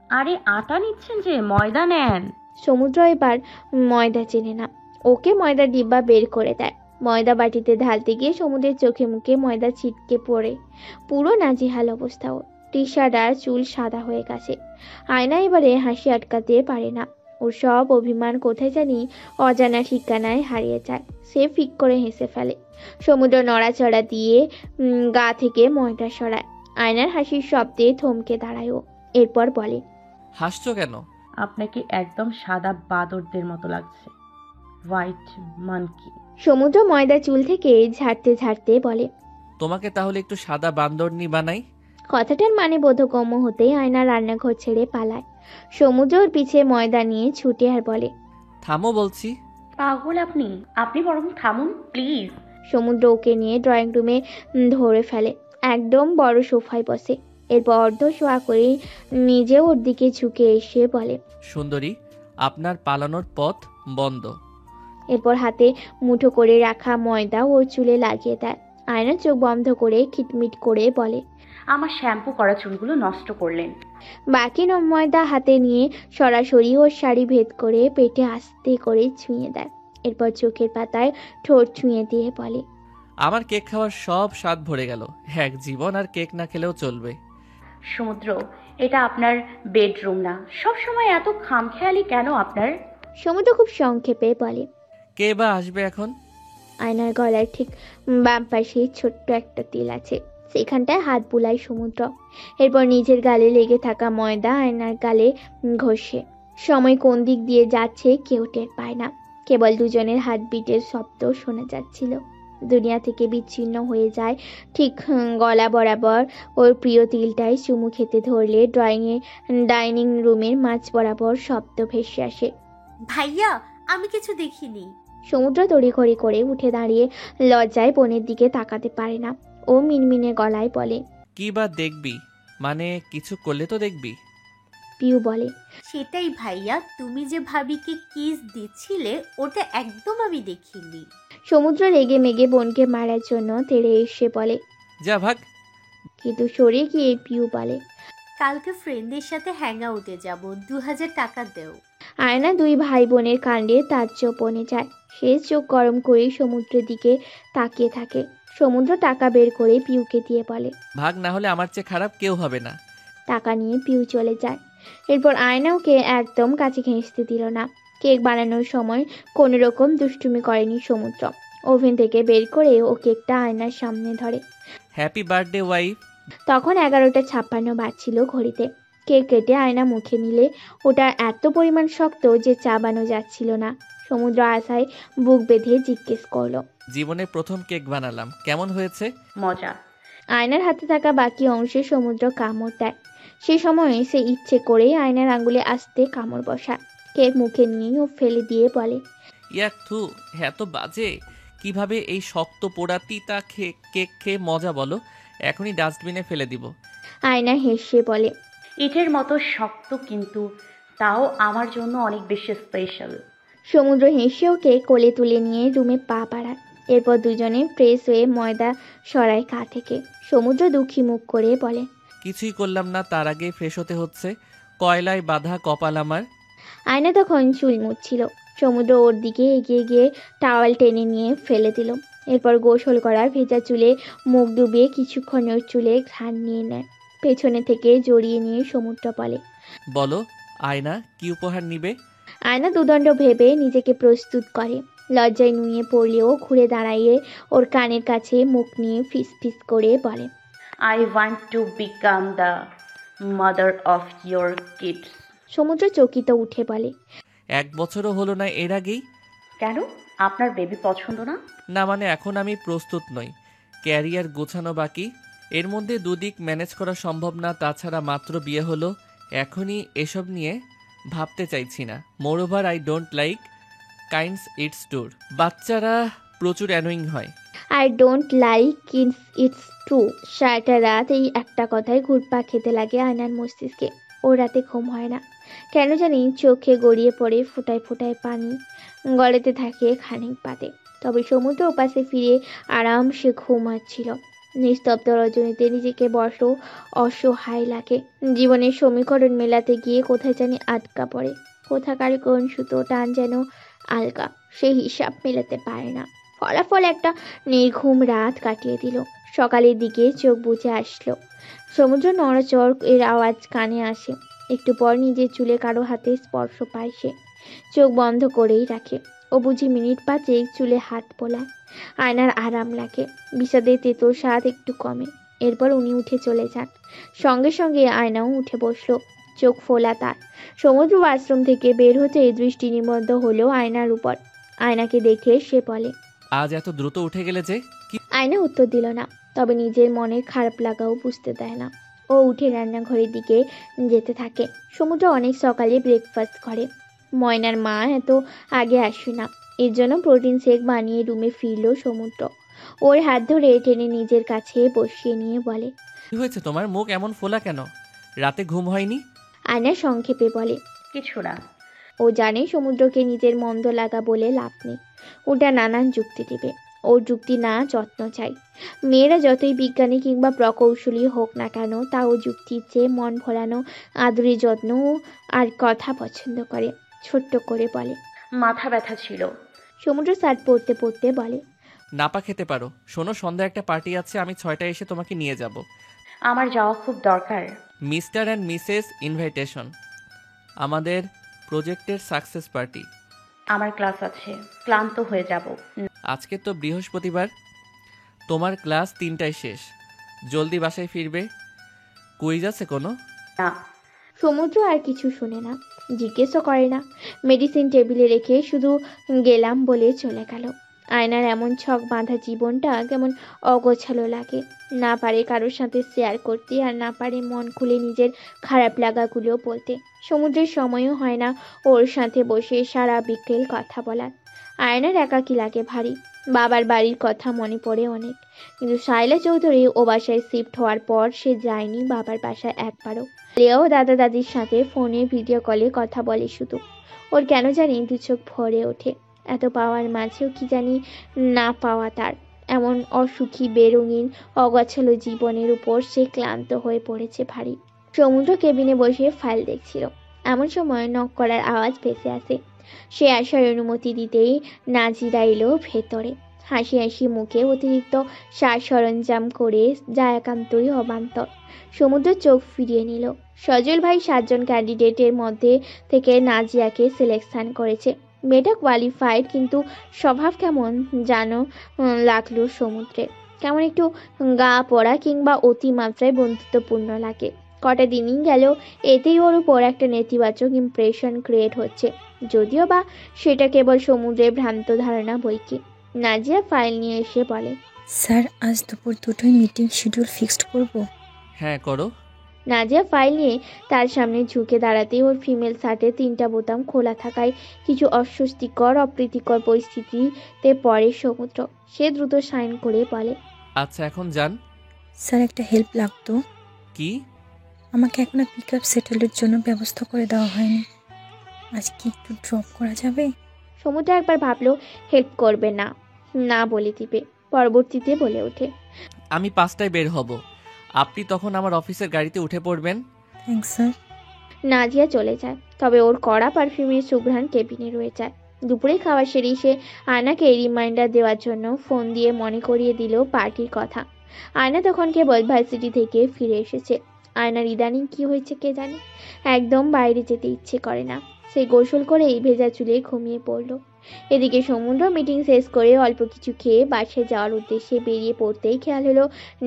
আরে আটা নিচ্ছেন যে, ময়দা নেন। সমুদ্র এবার ময়দা চেনে না, ওকে ময়দা ডিব্বা বের করে দেয়। ময়দা বাটিতে ঢালতে গিয়ে সমুদ্রের চোখে মুখে ময়দা ছিটকে পড়ে পুরো নাজেহাল অবস্থা ওর। টি শার্ট আর চুল সাদা হয়ে গেছে। আয়না এবারে হাসি আটকাতে পারে না। ওর সব অভিমান কোথায় জানি অজানা ঠিকানায় হারিয়ে যায়। সে ফিক করে হেসে ফেলে। সমুদ্র নড়াচড়া দিয়ে গা থেকে ময়দা সরায়। আয়নার হাসির শব্দে থমকে দাঁড়ায় ও। এরপর বলে, হাসছো কেন? আপনাকে একদম সাদা বাদরদের মতো লাগছে, হোয়াইট মানকি। সমুদ্র ময়দা চুল থেকে ঝাড়তে ঝাড়তে বলে, তোমাকে তাহলে একটু সাদা বান্দরনি বানাই। কথাটার মানে বোধগম্য হতেই আয়না রান্নাঘর ছেড়ে পালায়। সমুদ্র ওর পিছে ময়দা নিয়ে ছুটে আর বলে, থামো বলছি। পাগল আপনি, আপনি বরং থামুন প্লিজ। সমুদ্র ওকে নিয়ে ড্রয়িং রুমে ধরে ফেলে। একদম বড় সোফায় বসে। এরপর অর্ধ শোয়া করে নিজে ওর দিকে ঝুঁকে এসে বলে, সুন্দরী, আপনার পালানোর পথ বন্ধ। এরপর হাতে মুঠো করে রাখা ময়দা ওর চুলে লাগিয়ে দেয়। আয়না চোখ বন্ধ করে খিটমিট করে বলে, আমার শ্যাম্পু করা চুলগুলো নষ্ট করলেন। বাকি ময়দা হাতে নিয়ে সরাসরি ওর শাড়ি ভেদ করে পেটে আস্তে করে ছুঁয়ে দেয়। এরপর চোখের পাতায় ঠোঁট ছুঁয়ে দিয়ে বলে, আমার কেক খাওয়ার সব স্বাদ ভরে গেল। এক জীবন আর কেক না খেলেও চলবে। সমুদ্র, এটা আপনার বেডরুম না, সব সময় এত খামখেয়ালি কেন আপনার? সমুদ্র খুব সংক্ষেপে বলে, কে বা আসবে এখন? আয়নার গলার ঠিক বাম পাশে ছোট্ট একটা তিল আছে, সেখানটায় হাত বুলায় সমুদ্র। এরপর নিজের গালে লেগে থাকা ময়দা আয়নার গালে ঘষে। সময় কোন দিক দিয়ে যাচ্ছে কেউ টের পায় না, কেবল দুজনের হার্টবিটের শব্দ শোনা যাচ্ছিল। দুনিয়া থেকে বিচ্ছিন্ন হয়ে যায় ঠিক গলা বরাবর। ওর প্রিয় তিলটায় চুমু খেতে ধরলে ডাইনিং রুমের মাঝ বরাবর শব্দ ভেসে আসে। ভাইয়া, আমি কিছু দেখিনি। সমুদ্র তড়িঘড়ি করে উঠে দাঁড়িয়ে লজ্জায় বোনের দিকে তাকাতে পারে না। ও মিনমিনে গলায় বলে, কি বা দেখবি, মানে কিছু করলে তো দেখবি। পিউ বলে, সেটাই ভাইয়া, তুমি যে ভাবিকে কিস দিচ্ছিলে ওটা একদম আমি দেখিনি। সমুদ্র রেগে মেগে বোনকে মারার জন্য তেড়ে এসে বলে, যা ভাগ। কিন্তু সরে গিয়ে পিউ বলে, কালকে ফ্রেন্ডদের সাথে হ্যাং আউটে যাবো, 2000 টাকা দেও। আয়না দুই ভাই বোনের কাণ্ডে তাজ্জব বনে যায়। সে চোখ গরম করে সমুদ্রের দিকে তাকিয়ে থাকে। সমুদ্র টাকা বের করে পিউকে দিয়ে বলে, ভাগ, না হলে আমার চেয়ে খারাপ কেউ হবে না। টাকা নিয়ে পিউ চলে যায়। এরপর আয়না ওকে একদম কাছে ঘেঁষতে দিল না। কেক বানানোর সময় কোনো রকম দুষ্টুমি করেনি সমুদ্র। ওভেন থেকে বের করে ও কেকটা আয়নার সামনে ধরে। Happy birthday wife. তখন 11:56 বাজছিল ঘড়িতে। কেক কেটে আয়না মুখে নিলে ওটা এত পরিমাণ শক্ত যে চাবানো যাচ্ছিল না। সমুদ্র আশায় বুক বেঁধে জিজ্ঞেস করলো, জীবনে প্রথম কেক বানালাম, কেমন হয়েছে? মজা। আয়নার হাতে থাকা বাকি অংশে সমুদ্র কামড় দেয়। সে সময়ে সে ইচ্ছে করে আয়নার আঙ্গুলে আস্তে কামড় বসা। কেক মুখে নিয়ে ও ফেলে দিয়ে বলে, ইয়াক থু, এত বাজে। কিভাবে এই শক্ত পোড়া তিতা কেক খেয়ে মজা বলো? এখনই ডাস্টবিনে ফেলে দিব। আয়না হেসে বলে, ইটের মতো শক্ত, কিন্তু তাও আমার জন্য অনেক বেশি স্পেশাল। সমুদ্র হেসে ওকে কোলে তুলে নিয়ে রুমে পা বাড়ায়। এরপর দুজনে ফ্রেশ হয়ে ময়দা সরায় গা থেকে। সমুদ্র দুঃখী মুখ করে বলে, কিছুই করলাম না, তার আগে ফ্রেশ হতে হচ্ছে। কয়লায় বাঁধা কপাল আমার। আয়না তখন চুল মুছছিল। সমুদ্র ওর দিকে এগিয়ে গিয়ে টাওয়াল টেনে নিয়ে ফেলে দিল। এরপর গোসল করার ভেজা চুলে মুখ ডুবিয়ে কিছুক্ষণ ওর চুলে ঘ্রাণ নিয়ে নেয়। পেছনে থেকে জড়িয়ে নিয়ে সমুদ্র বলে, বলো আয়না, কি উপহার নিবে? আয়না দুদণ্ড ভেবে নিজেকে প্রস্তুত করে। লজ্জায় নুয়ে পড়লেও ঘুরে দাঁড়াইয়ে ওর কানের কাছে মুখ নিয়ে ফিস ফিস করে বলে, I want to become the mother of your kids. সমুদ্র চকিত উঠে বলে, 1 বছরও হলো না এর আগেই? কেন, আপনার বেবি পছন্দ না? না মানে এখন আমি প্রস্তুত নই, ক্যারিয়ার গোছানো বাকি। এর মধ্যে দুদিক ম্যানেজ করা সম্ভব না, তাছাড়া মাত্র বিয়ে হলো, এখনই এসব নিয়ে ভাবতে চাইছি না। Moreover I don't like kids it's true. বাচ্চারা প্রচুর অ্যানোয়িং হয়। I don't like it's true. সারাটা রাত এই একটা কথায় ঘুরপাক খেতে লাগে আয়নার মস্তিষ্কে। ও রাতে ঘুম হয় না, কেন জানি চোখে গড়িয়ে পড়ে ফোঁটায় ফোঁটায় পানি, গলাতে থাকে খানিক বাদে। তবে সমুদ্র ওপাশে ফিরে আরামসে ঘুমাচ্ছিল। নিস্তব্ধ রজনীতে নিজেকে বড় অসহায় লাগে। জীবনের সমীকরণ মেলাতে গিয়ে কোথায় জানি আটকা পড়ে। কোথাকার কোন সুতো টান যেন আলগা, সে হিসাব মেলাতে পারে না। ফলাফল একটা নির্ঘুম রাত কাটিয়ে দিল। সকালের দিকে চোখ বুজে আসলো। সমুদ্র নড়াচড় এর আওয়াজ কানে আসে। একটু পর নিজের চুলে কারো হাতে স্পর্শ পায় সে। চোখ বন্ধ করেই রাখে। ও বুঝি মিনিট 5 চুলে হাত বোলায়। আয়নার আরাম লাগে, বিষাদের তেতো স্বাদ একটু কমে। এরপর উনি উঠে চলে যান। সঙ্গে সঙ্গে আয়নাও উঠে বসলো, চোখ ফোলা তার। সমুদ্র ওয়াশরুম থেকে বের হতে দৃষ্টি নিবদ্ধ হলো আয়নার উপর। আয়নাকে দেখে সে বলে, আজ এত দ্রুত উঠে গেলে যে? কি? আয়না উত্তর দিল না, তবে নিজের মনের খারাপ লাগাও বুঝতে দেয় না। ও উঠে রান্নাঘরের দিকে যেতে থাকে। সমুদ্র অনেক সকালে ব্রেকফাস্ট করে। ময়নার মা এত আগে আসে না, এর জন্য প্রোটিন শেক বানিয়ে রুমে ফিরল সমুদ্র। ওর হাত ধরে টেনে নিজের কাছে বসিয়ে নিয়ে বলে, কি হয়েছে তোমার? মুখ এমন ফোলা কেন? রাতে ঘুম হয়নি? আয়না সংক্ষেপে বলে, কিছু না। ও জানে সমুদ্রকে নিজের মন্দ লাগা বলে লাভ নেই। ওটা নানান যুক্তি দিবে। ওর যুক্তি না, যত্ন চাই। মেয়েরা যতই বিজ্ঞানী কিংবা প্রকৌশলী হোক না কেন, তাও যুক্তির চেয়ে মন ভরানো আদুরি যত্ন আর কথা পছন্দ করে। ছোট্ট করে বলে, মাথা ব্যথা ছিল। সমুদ্র শার্ট পরতে পরতে বলে, নাপা খেতে পারো। শোনো, সন্ধ্যায় একটা পার্টি আছে, আমি 6টায় এসে তোমাকে নিয়ে যাব। আমার যাওয়া খুব দরকার। মিস্টার অ্যান্ড মিসেস ইনভাইটেশন, আমাদের প্রজেক্টের সাকসেস পার্টি। আমার ক্লাস আছে, ক্লান্ত হয়ে যাব। আজকে তো বৃহস্পতিবার, তোমার ক্লাস 3টায় শেষ, জলদি বাসায় ফিরবে। কুইজ আছে কোনো? না। সমুদ্র আর কিছু শুনে না, জিজ্ঞেসও করে না। মেডিসিন টেবিলে রেখে শুধু গেলাম বলে চলে গেল। আয়নার এমন ছক বাঁধা জীবনটা কেমন অগোছালো লাগে। না পারে কারোর সাথে শেয়ার করতে, আর না পারে মন খুলে নিজের খারাপ লাগাগুলো বলতে। সমুদ্রের সময়ও হয় না ওর সাথে বসে সারা বিকেল কথা বলার। আয়নার একাকী লাগে ভারী। বাবার বাড়ির কথা মনে পড়ে অনেক, কিন্তু শায়লা চৌধুরী ও বাসায় শিফট হওয়ার পর সে যায়নি বাবার বাসায় একবারও। লেও দাদা দাদির সাথে ফোনে ভিডিও কলে কথা বলে শুধু। ওর কেন জানি দু চোখ ভরে ওঠে। এত পাওয়ার মাঝেও কি জানি না পাওয়া তার। এমন অসুখী বেরঙিন অগোছালো জীবনের উপর সে ক্লান্ত হয়ে পড়েছে ভারী। সমুদ্র কেবিনে বসে ফাইল দেখছিল, এমন সময় নক করার আওয়াজ ভেসে আসে। সে আসার অনুমতি দিতেই নাজিরা এলো ভেতরে, হাসি হাসি মুখে অতিরিক্ত সাজ সরঞ্জাম করে, যা একান্তই অবান্তর। সমুদ্র চোখ ফিরিয়ে নিল। সজল ভাই 7 জন ক্যান্ডিডেটের মধ্যে থেকে নাজিয়াকে সিলেকশন করেছে। মেয়েটা কোয়ালিফাইড, কিন্তু স্বভাব কেমন জানো লাগলো সমুদ্রে। কেমন একটু গা পড়া কিংবা অতিমাত্রায় বন্ধুত্বপূর্ণ লাগে। কটা দিনই গেল, এতেই ওর উপর একটা নেতিবাচক ইমপ্রেশন ক্রিয়েট হচ্ছে, যদিও বা সেটা কেবল সমুদ্রের ভ্রান্ত ধারণা বইকি। নাজিয়া ফাইল নিয়ে এসে বলে, স্যার আজ দুপুর 2টোয় মিটিং শিডিউল ফিক্সড করব। হ্যাঁ করো। নাজিয়া ফাইল নিয়ে তার সামনে ঝুঁকে দাঁড়াতেই ওর ফিমেল শার্টের 3টা বোতাম খোলা থাকায় কিছু অস্বস্তিকর অপ্রীতিকর পরিস্থিতিতে পড়ে সমুদ্র। সে দ্রুত সাইন করে বলে, আচ্ছা এখন যান। স্যার একটা হেল্প লাগতো। কি? আমাকে এখনো পিক আপ সেটেলের জন্য ব্যবস্থা করে দেওয়া হয়নি, আজ কি একটু ড্রপ করা যাবে? সমুদ্র একবার ভাবলো হেল্প করবে না, না বলে দিবে। পরবর্তীতে বলে ওঠে, আমি 5টায় বের হব, আপনি তখন আমার অফিসের গাড়িতে উঠে পড়বেন। Thanks sir. নাজিয়া চলে যায়, তবে ওর কড়া পারফিউমের সুঘ্রাণ কেবিনে রয়ে যায়। দুপুরে খাওয়া সেরে সে আয়নাকে রিমাইন্ডার দেওয়ার জন্য ফোন দিয়ে মনে করিয়ে দিল পার্টির কথা। আয়না তখন কেবল ভার্সিটি থেকে ফিরে এসেছে। আয়নার ইদানিং কি হয়েছে কে জানে, একদম বাইরে যেতে ইচ্ছে করে না। সে গোসল করে এই ভেজা চুলে ঘুমিয়ে পড়ল। এদিকে সমুদ্র মিটিং শেষ করে অল্প কিছু খেয়ে বাসায় যাওয়ার উদ্দেশ্যে বেরিয়ে পড়তেই খেয়াল হলো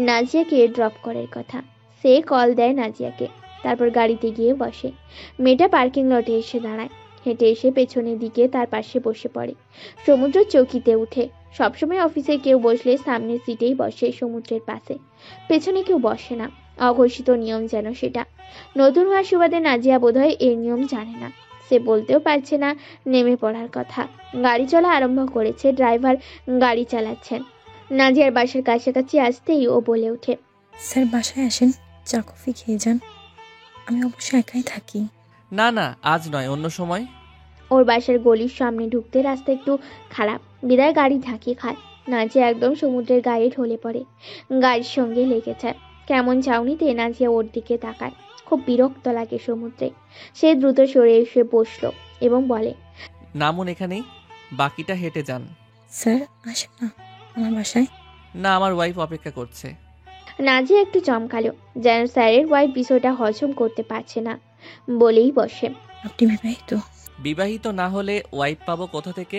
নাজিয়াকে ড্রপ করার কথা। সে কল দেয় নাজিয়াকে, তারপর গাড়িতে গিয়ে বসে। মেয়েটা পার্কিং লটে এসে দাঁড়ায়, হেঁটে এসে পেছনের দিকে তার পাশে বসে পড়ে। সমুদ্র চৌকিতে উঠে। সবসময় অফিসে কেউ বসলে সামনের সিটেই বসে সমুদ্রের পাশে, পেছনে কেউ বসে না। অঘোষিত নিয়ম যেন সেটা। নতুন হওয়ার সুবাদে নাজিয়া বোধহয় এই নিয়ম জানে না। সে বলতেও পারছে না নেমে পড়ার কথা। গাড়ি চলা আরম্ভ করেছে, ড্রাইভার গাড়ি চালাচ্ছেন। নাজিয়ার বাসার কাছাকাছি আসতেই ও বলে ওঠে, স্যার বাসায় আসেন, চা কফি খেয়ে যান, আমি অবশ্য একাই থাকি। না না, আজ নয়, অন্য সময়। ওর বাসার গলির সামনে ঢুকতে রাস্তা একটু খারাপ, বিদায় গাড়ি ঝাঁকিয়ে খায়। নাজিয়া একদম সমুদ্রের গায়ে ঢলে পড়ে, গাড়ির সঙ্গে লেগে যায়। কেমন চাউনিতে নাজিয়া ওর দিকে তাকায়। খুব বিরক্ত লাগে সমুদ্রে। সে দ্রুত সরে এসে বসলো এবং বলে, নামুন এখানেই, বাকিটা হেঁটে যান। স্যার আসেন না আমার বাসায়। না, আমার ওয়াইফ অপেক্ষা করছে। নাজিয়া একটু চমকালো, যেন স্যারের ওয়াইফ বিষয়টা হজম করতে পারছে না বলেই বসে। আপনি বিবাহিত? বিবাহিত না হলে ওয়াইফ পাবো কোথা থেকে?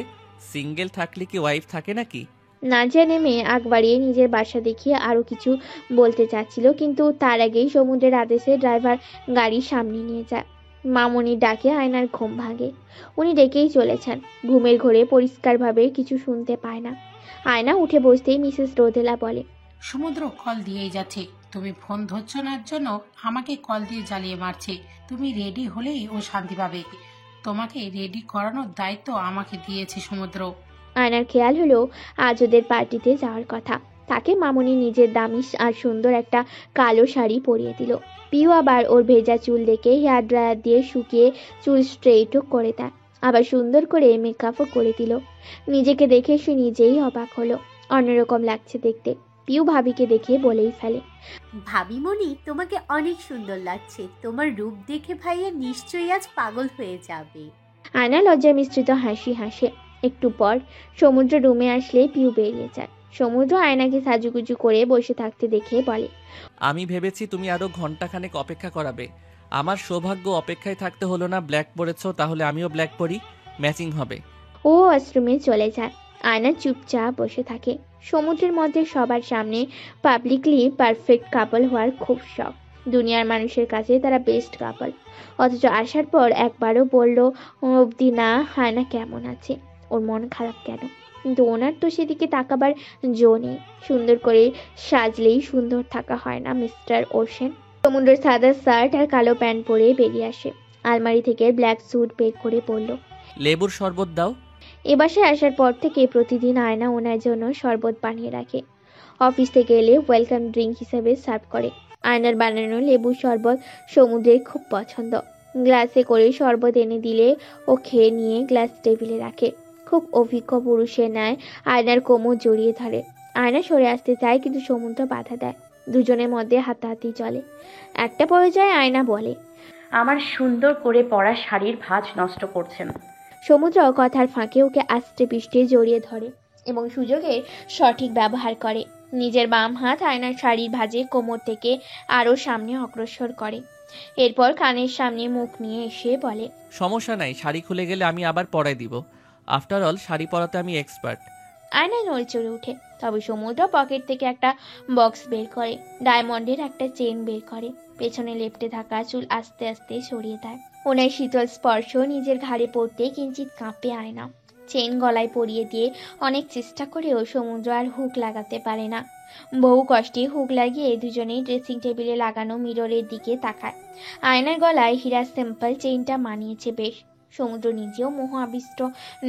সিঙ্গেল থাকলে কি ওয়াইফ থাকে নাকি? নাজিয়া নেমে আগ বাড়িয়ে নিজের বাসা দেখিয়ে আরো কিছু বলতে চাচ্ছিল, কিন্তু তার আগেই সমুদ্রের আদেশে ড্রাইভার গাড়ির সামনে নিয়ে যায়। মামনির ডাকে আয়নার ঘুম ভাঙে। উনি ডেকেই চলেছেন। ঘুমের ঘোরে পরিষ্কারভাবে কিছু শুনতে পায় না। আয়না উঠে বসতেই মিসেস রোদেলা বলে, সমুদ্র কল দিয়েই যাচ্ছে, তুমি ফোন ধরছ না জন্য আমাকে কল দিয়ে জ্বালিয়ে মারছে। তুমি রেডি হলেই ও শান্তি পাবে। তোমাকে রেডি করানোর দায়িত্ব আমাকে দিয়েছে সমুদ্র। আয়নার খেয়াল হলো আজ ওদের পার্টিতে যাওয়ার কথা। তাকে মামনি নিজের দামি আর সুন্দর একটা কালো শাড়ি পরিয়ে দিল। পিউ আবার ওর ভেজা চুল দেখে হেয়ার ড্রায়ার দিয়ে শুকিয়ে চুল স্ট্রেইটও করে দেয়, আবার সুন্দর করে মেকআপও করে দিল। নিজেকে দেখে সে নিজেই অবাক হলো, অন্যরকম লাগছে দেখতে। পিউ ভাবিকে দেখে বলেই ফেলে, ভাবিমণি, তোমাকে অনেক সুন্দর লাগছে। তোমার রূপ দেখে ভাইয়া নিশ্চয়ই আজ পাগল হয়ে যাবে। আয়না লজ্জা মিশ্রিত হাসি হাসে। একটু পর সমুদ্র রুমে আসলে পিউ বেরিয়ে যায়। সমুদ্র আয়নাকে সাজুগুজু করে বসে থাকতে দেখে বলে, আমি ভেবেছি তুমি আরো ঘন্টাখানেক অপেক্ষা করাবে। আমার সৌভাগ্য অপেক্ষায় থাকতে হলো না। ব্ল্যাক পরেছো, তাহলে আমিও ব্ল্যাক পরি, ম্যাচিং হবে। ও ওয়াশরুমে চলে যায়। আয়না চুপচাপ বসে থাকে। সমুদ্রের মধ্যে সবার সামনে পাবলিকলি পারফেক্ট কাপল হওয়ার খুব শখ। দুনিয়ার মানুষের কাছে তারা বেস্ট কাপল। অথচ আসার পর একবারও বলল অবধি না আয়না কেমন আছে, ওর মন খারাপ কেন। কিন্তু ওনার তো সেদিকে তাকাবার জো নেই। সুন্দর করে সাজলেই সুন্দর থাকা হয় না মিস্টার ওশেন। সমুদ্রের সাদা শার্ট আর কালো প্যান্ট পরে বেরিয়ে আসে। আলমারি থেকে ব্ল্যাক স্যুট বের করে বলল, লেবুর শরবত দাও। এ বাসায় আসার পর থেকে প্রতিদিন আয়না ওনার জন্য শরবত বানিয়ে রাখে। অফিস থেকে এলে ওয়েলকাম ড্রিঙ্ক হিসেবে সার্ভ করে। আয়নার বানানো লেবুর শরবত সমুদ্রের খুব পছন্দ। গ্লাসে করে শরবত এনে দিলে ও খেয়ে নিয়ে গ্লাস টেবিলে রাখে। খুব অভিজ্ঞ পুরুষের ন্যায় আয়নার কোমর জড়িয়ে ধরে। আয়না সরে আসতে চায় কিন্তু সমুদ্র বাধা দেয়। দুজনের মধ্যে হাতাহাতি চলে। একটা পর্যায়ে আয়না বলে, আমার সুন্দর করে পরা শাড়ির ভাঁজ নষ্ট করছেন। সমুদ্র কথার ফাঁকে ওকে আস্তে পিষ্টে জড়িয়ে ধরে এবং সুযোগে সঠিক ব্যবহার করে। নিজের বাম হাত আয়নার শাড়ির ভাঁজে কোমর থেকে আরো সামনে অগ্রসর করে। এরপর কানের সামনে মুখ নিয়ে এসে বলে, সমস্যা নাই, শাড়ি খুলে গেলে আমি আবার পরাই দিব। আফটার অল শাড়ি পরাতে আমি এক্সপার্ট। আয়না নড়চড়ে উঠে। তবে সমুদ্র পকেট থেকে একটা বক্স বের করে, ডায়মন্ডের একটা চেন বের করে। পেছনে লেপ্টে থাকা চুল আস্তে আস্তে সরিয়ে দেয়। ওনার শীতল স্পর্শ নিজের ঘাড়ে পড়তে কিঞ্চিত কাঁপে আয়না। চেন গলায় পরিয়ে দিয়ে অনেক চেষ্টা করেও সমুদ্র আর হুক লাগাতে পারে না। বহু কষ্টে হুক লাগিয়ে দুজনেই ড্রেসিং টেবিলে লাগানো মিররের দিকে তাকায়। আয়নার গলায় হীরা সিম্পল চেইনটা মানিয়েছে বেশ। সমুদ্র নিজেও মোহ আবিষ্ট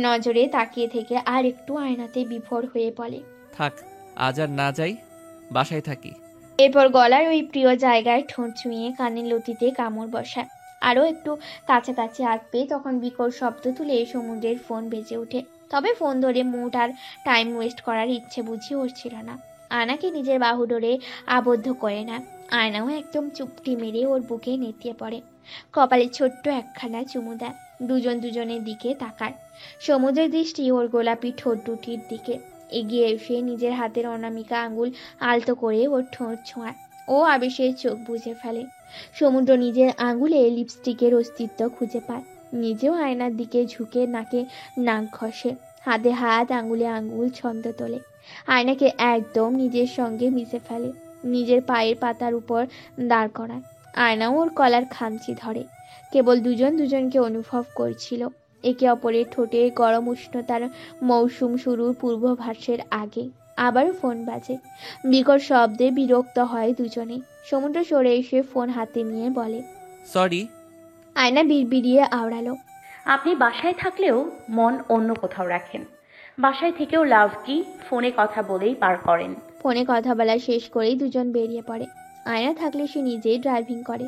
নজরে তাকিয়ে থেকে আর একটু আয়নাতে বিভোর হয়ে বলে, থাক, আজ আর না যাই, বাসায় থাকি। এরপর গলার ওই প্রিয় জায়গায় ঠোঁট ছুঁয়ে কানের লতিতে কামড় বসায়। আরও একটু কাছাকাছি আসবে তখন বিকট শব্দ তুলে সমুদ্রের ফোন বেজে ওঠে। তবে ফোন ধরে মুড আর টাইম ওয়েস্ট করার ইচ্ছে বুঝি ওর ছিল না। আয়নাকে নিজের বাহু ধরে আবদ্ধ করে না। আয়নাও একদম চুপটি মেরে ওর বুকে নেতিয়ে পড়ে। কপালে ছোট্ট একখানা চুমু দেয়। দুজন দুজনের দিকে তাকায়। সমুদ্রের দৃষ্টি ওর গোলাপি ঠোঁট দুটির দিকে। এগিয়ে এসে নিজের হাতের অনামিকা আঙুল আলতো করে ওর ঠোঁট ছোঁয়ায়। ও আবেশের চোখ বুজে ফেলে। সমুদ্র নিজের আঙুলে লিপস্টিকের অস্তিত্ব খুঁজে পায়। নিজেও আয়নার দিকে ঝুঁকে নাকে নাক ঘষে, হাতে হাত, আঙুলে আঙুল ছন্দ তোলে। আয়নাকে একদম নিজের সঙ্গে মিশে ফেলে। নিজের পায়ের পাতার উপর দাঁড় করায়। আয়নাও ওর কলার খামচি ধরে। কেবল দুজন দুজনকে অনুভব করছিল। একে অপরের ঠোঁটে গরম উষ্ণতার মৌসুম শুরুর পূর্বভাসের আগে। আবারও ফোন বাজে। বিকট শব্দে বিরক্ত হয় দুজনেই। সমুদ্র সরে এসে ফোন হাতে নিয়ে বলে, সরি। আয়না বিড়বিড়িয়ে আওড়ালো, আপনি বাসায় থাকলেও মন অন্য কোথাও রাখেন। বাসায় থেকেও লাভ কি, ফোনে কথা বলেই পার করেন। ফোনে কথা বলা শেষ করেই দুজন বেরিয়ে পড়ে। আয়না থাকলে সে নিজেই ড্রাইভিং করে।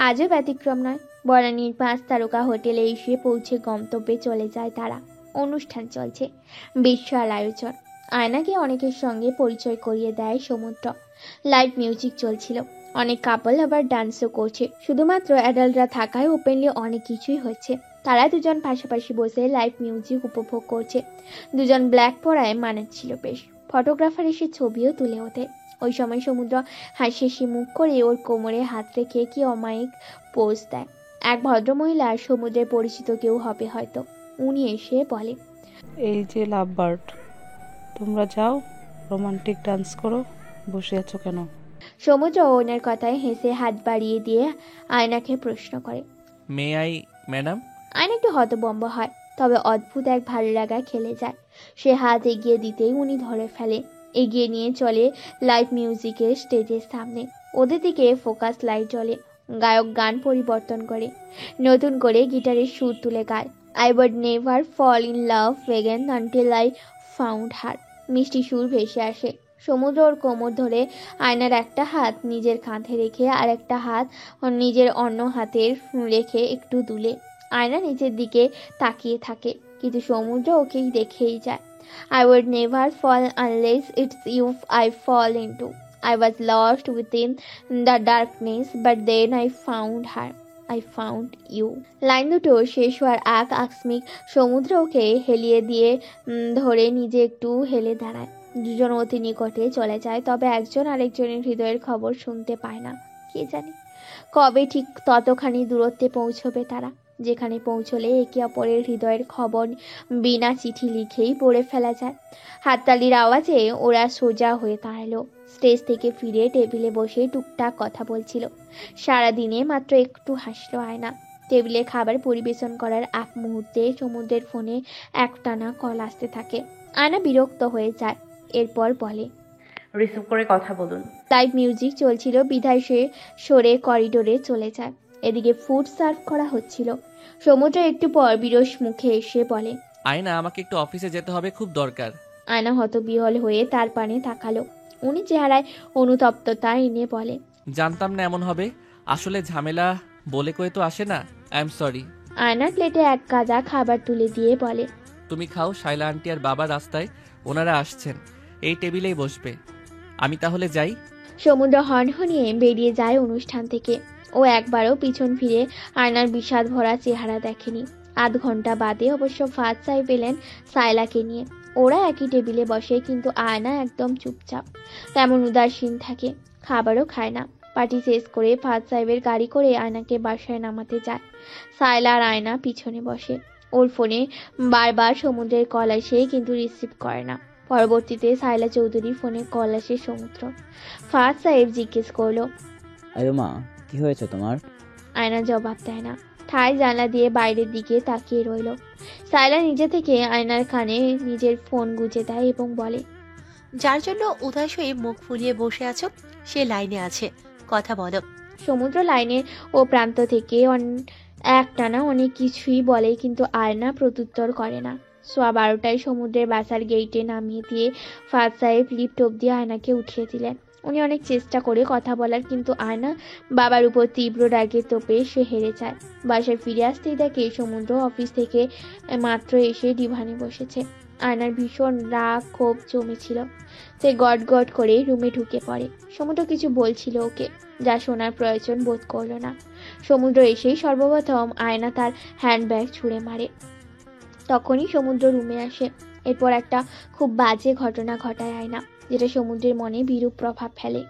আজও ব্যতিক্রম নয়। বনানীর 5 তারকা হোটেলে এসে পৌঁছে গন্তব্যে চলে যায় তারা। অনুষ্ঠান চলছে, বিশাল আয়োজন। আয়নাকে অনেকের সঙ্গে পরিচয় করিয়ে দেয় সমুদ্র। লাইভ মিউজিক চলছিল। অনেক কাপল আবার ডান্সও করছে। শুধুমাত্র অ্যাডাল্টরা থাকায় ওপেনলি অনেক কিছুই হচ্ছে। তারা দুজন পাশাপাশি বসে লাইভ মিউজিক উপভোগ করছে। দুজন ব্ল্যাক পরায় মানাচ্ছিল বেশ। ফটোগ্রাফার এসে ছবিও তুলে ওঠে। ওই সময় সমুদ্র হাসি মুখ করে ওর কোমরে হাত রেখে কি অমায়িক পোজ দেয়। এক ভদ্রমহিলা, সমুদ্রের পরিচিত কেউ হবে হয়তো। উনি এসে বলে, এই যে লাভ বার্ড, তোমরা যাও রোমান্টিক ডান্স করো, বসে আছো কেন? সমুদ্র ওনার কথায় হেসে হাত বাড়িয়ে দিয়ে আয়নাকে প্রশ্ন করে, মে আই ম্যাডাম? আয়না একটু হতবম্ব হয়, তবে অদ্ভুত এক ভালো লাগা খেলে যায়। সে হাত এগিয়ে দিতেই উনি ধরে ফেলে। এগিয়ে নিয়ে চলে লাইভ মিউজিকের স্টেজের সামনে। ওদের দিকে ফোকাস লাইট জ্বলে। গায়ক গান পরিবর্তন করে, নতুন করে গিটারের সুর তুলে গায়, I would never fall in love again until I found her. মিষ্টি সুর ভেসে আসে। সমুদ্র ওর কোমর ধরে আয়নার একটা হাত নিজের কাঁধে রেখে আর একটা হাত নিজের অন্য হাতের রেখে একটু দুলে। আয়না নিচের দিকে তাকিয়ে থাকে, কিন্তু সমুদ্র ওকেই দেখেই যায়। I would never fall unless it's you I fall into. I was lost within the darkness, but then I found her. I found you. Line দুটো শেষ হওয়ার আকস্মিক সমুদ্র ওকে হেলিয়ে দিয়ে ধরে নিজে একটু হেলে দাঁড়ায়। দুজন অতি নিকটে চলে যায়, তবে একজন আরেকজনের হৃদয়ের খবর শুনতে পায় না। কে জানে কবে ঠিক ততখানি দূরত্বে পৌঁছবে তারা। যেখানে পৌঁছলে একে অপরের হৃদয়ের খবর বিনা চিঠি লিখেই পড়ে ফেলা যায়। হাততালির আওয়াজে ওরা সোজা হয়ে দাঁড়ালো। স্টেজ থেকে ফিরে টেবিলে বসে টুকটাক কথা বলছিল। সারাদিনে মাত্র একটু হাসলো আয়না। টেবিলে খাবার পরিবেশন করার আগ মুহূর্তে সমুদ্রের ফোনে একটানা কল আসতে থাকে। আয়না বিরক্ত হয়ে যায়। এরপর বলে, রিসিভ করে কথা বলুন। লাইভ মিউজিক চলছিল বিধায় সে সরে করিডোরে চলে যায়। এদিকে ফুড সার্ভ করা হচ্ছিল। সমুদ্র একটু পর বিরস মুখে এসে বলে, আয়না, আমাকে একটু অফিসে যেতে হবে, খুব দরকার। আয়না হতবিহ্বল হয়ে তার পানে তাকালো। উনি চেহারায় অনুতপ্ততা এনে বলে, জানতাম না এমন হবে। আসলে ঝামেলা বলে কয়ে তো আসে না। I am sorry. আয়নার প্লেটে এক গাদা খাবার তুলে দিয়ে বলে, তুমি খাও। শাইলা আন্টি আর বাবা রাস্তায়, ওনারা আসছেন, এই টেবিলেই বসবে। আমি তাহলে যাই। সমুদ্র হনহনিয়ে বেরিয়ে যায় অনুষ্ঠান থেকে। ও একবারও পিছন ফিরে আয়নার বিষাদ ভরা চেহারা দেখেনি। আধ ঘন্টা বাদে অবশ্য ফাদ সাহেব এলেন সাইলাকে নিয়ে। ওরা একই টেবিলে বসে, কিন্তু আয়না একদম চুপচাপ, তেমন উদাসীন থাকে। খাবারও খায় না। পার্টি শেষ করে ফাদ সাহেবের গাড়ি করে আয়নাকে বাসায় নামাতে যায়। সাইলা আর আয়না পিছনে বসে। ওর ফোনে বারবার সমুদ্রের কল আসে, কিন্তু রিসিভ করে না। পরবর্তীতে সাইলা চৌধুরী ফোনে কল আসে সমুদ্র। ফাদ সাহেব জিজ্ঞেস করলো, আয়ো মা, কি হয়েছে তোমার? আয়না জবাব দেয় না। ঠায় জানলা দিয়ে বাইরের দিকে তাকিয়ে রইল। সাইলা নিজে থেকে আয়নার কানে নিজের ফোন গুজে দেয় এবং বলে, যার জন্য উদাস হয়ে মুখ ফুলিয়ে বসে আছো সে লাইনে আছে, কথা বলো। সমুদ্র লাইনের ও প্রান্ত থেকে একটানা অনেক কিছুই বলে, কিন্তু আয়না প্রত্যুত্তর করে না। 12:15 সমুদ্রের বাসার গেইটে নামিয়ে দিয়ে ফাদ সাহেব লিফট অব্দি আয়নাকে উঠিয়ে দিলেন। উনি অনেক চেষ্টা করে কথা বলার, কিন্তু আয়না বাবার উপর তীব্র রাগে তোপে সে হেরে যায়। বাসায় ফিরে আসতেই দেখে সমুদ্র অফিস থেকে মাত্র এসে ডিভানে বসেছে। আয়নার ভীষণ রাগ ক্ষোভ জমেছিল। সে গট গট করে রুমে ঢুকে পড়ে। সমুদ্র কিছু বলছিল ওকে, যা শোনার প্রয়োজন বোধ করলো না। সমুদ্র এসেই সর্বপ্রথম আয়না তার হ্যান্ডব্যাগ ছুঁড়ে মারে। তখনই সমুদ্র রুমে আসে। এরপর একটা খুব বাজে ঘটনা ঘটায় আয়না, যেটা সমুদ্রের মনে বিরূপ প্রভাব ফেলে।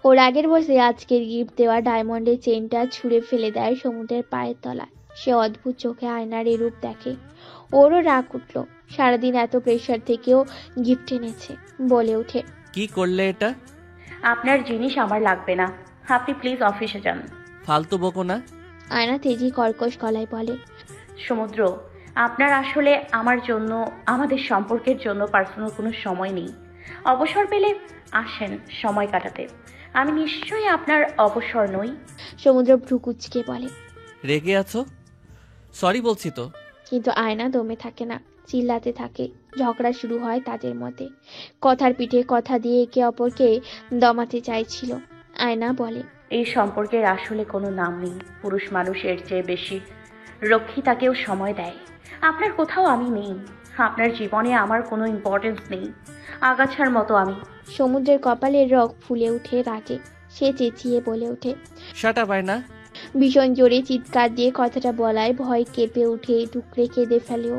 ওর আগের বসে আজকের গিফট দেওয়া ডায়মন্ডের চেনটা ছুঁড়ে ফেলে দেয় সমুদ্রের পায়ের তলায়। সে অদ্ভুত চোখে আয়নার এই রূপ দেখে। ওরও রাগ উঠল। সারাদিন এত প্রেশার থেকেও গিফট এনেছে। বলে ওঠে, কি করলে এটা? আপনার জিনিস আমার লাগবে না, আপনি প্লিজ অফিসে যান। ফালতু বকো না। আয়না তেজি কর্কশ গলায় বলে, সমুদ্র, আপনার আসলে আমার জন্য, আমাদের সম্পর্কের জন্য পার্সোনাল কোনো সময় নেই। অবসর পেলে আসেন সময় কাটাতে। আমি নিশ্চয়ই আপনার অবসর নই। সমুদ্র ভ্রু কুঁচকে বলে, রেগে আছো? সরি বলছি তো। কিন্তু আয়না দমে থাকে না, চিল্লাতে থাকে। ঝগড়া শুরু হয় তাদের মধ্যে। কথার পিঠে কথা দিয়ে একে অপরকে দমাতে চাইছিল। আয়না বলে, এই সম্পর্কের আসলে কোনো নাম নেই। পুরুষ মানুষের চেয়ে বেশি রক্ষিতাকেও সময় দেয়। আপনার কোথাও আমি নেই। আপনার জীবনে আমার কোনো ইম্পর্টেন্স নেই। আগাছার মতো আমি। সমুদ্রের কপালের রগ ফুলে উঠে রাগে। সে চেঁচিয়ে বলে ওঠে, শাট আপ আয়না। ভীষণ জোরে চিৎকার দিয়ে কথাটা বলায় ভয় কেঁপে উঠে টুকরে কেঁদে ফেলেও।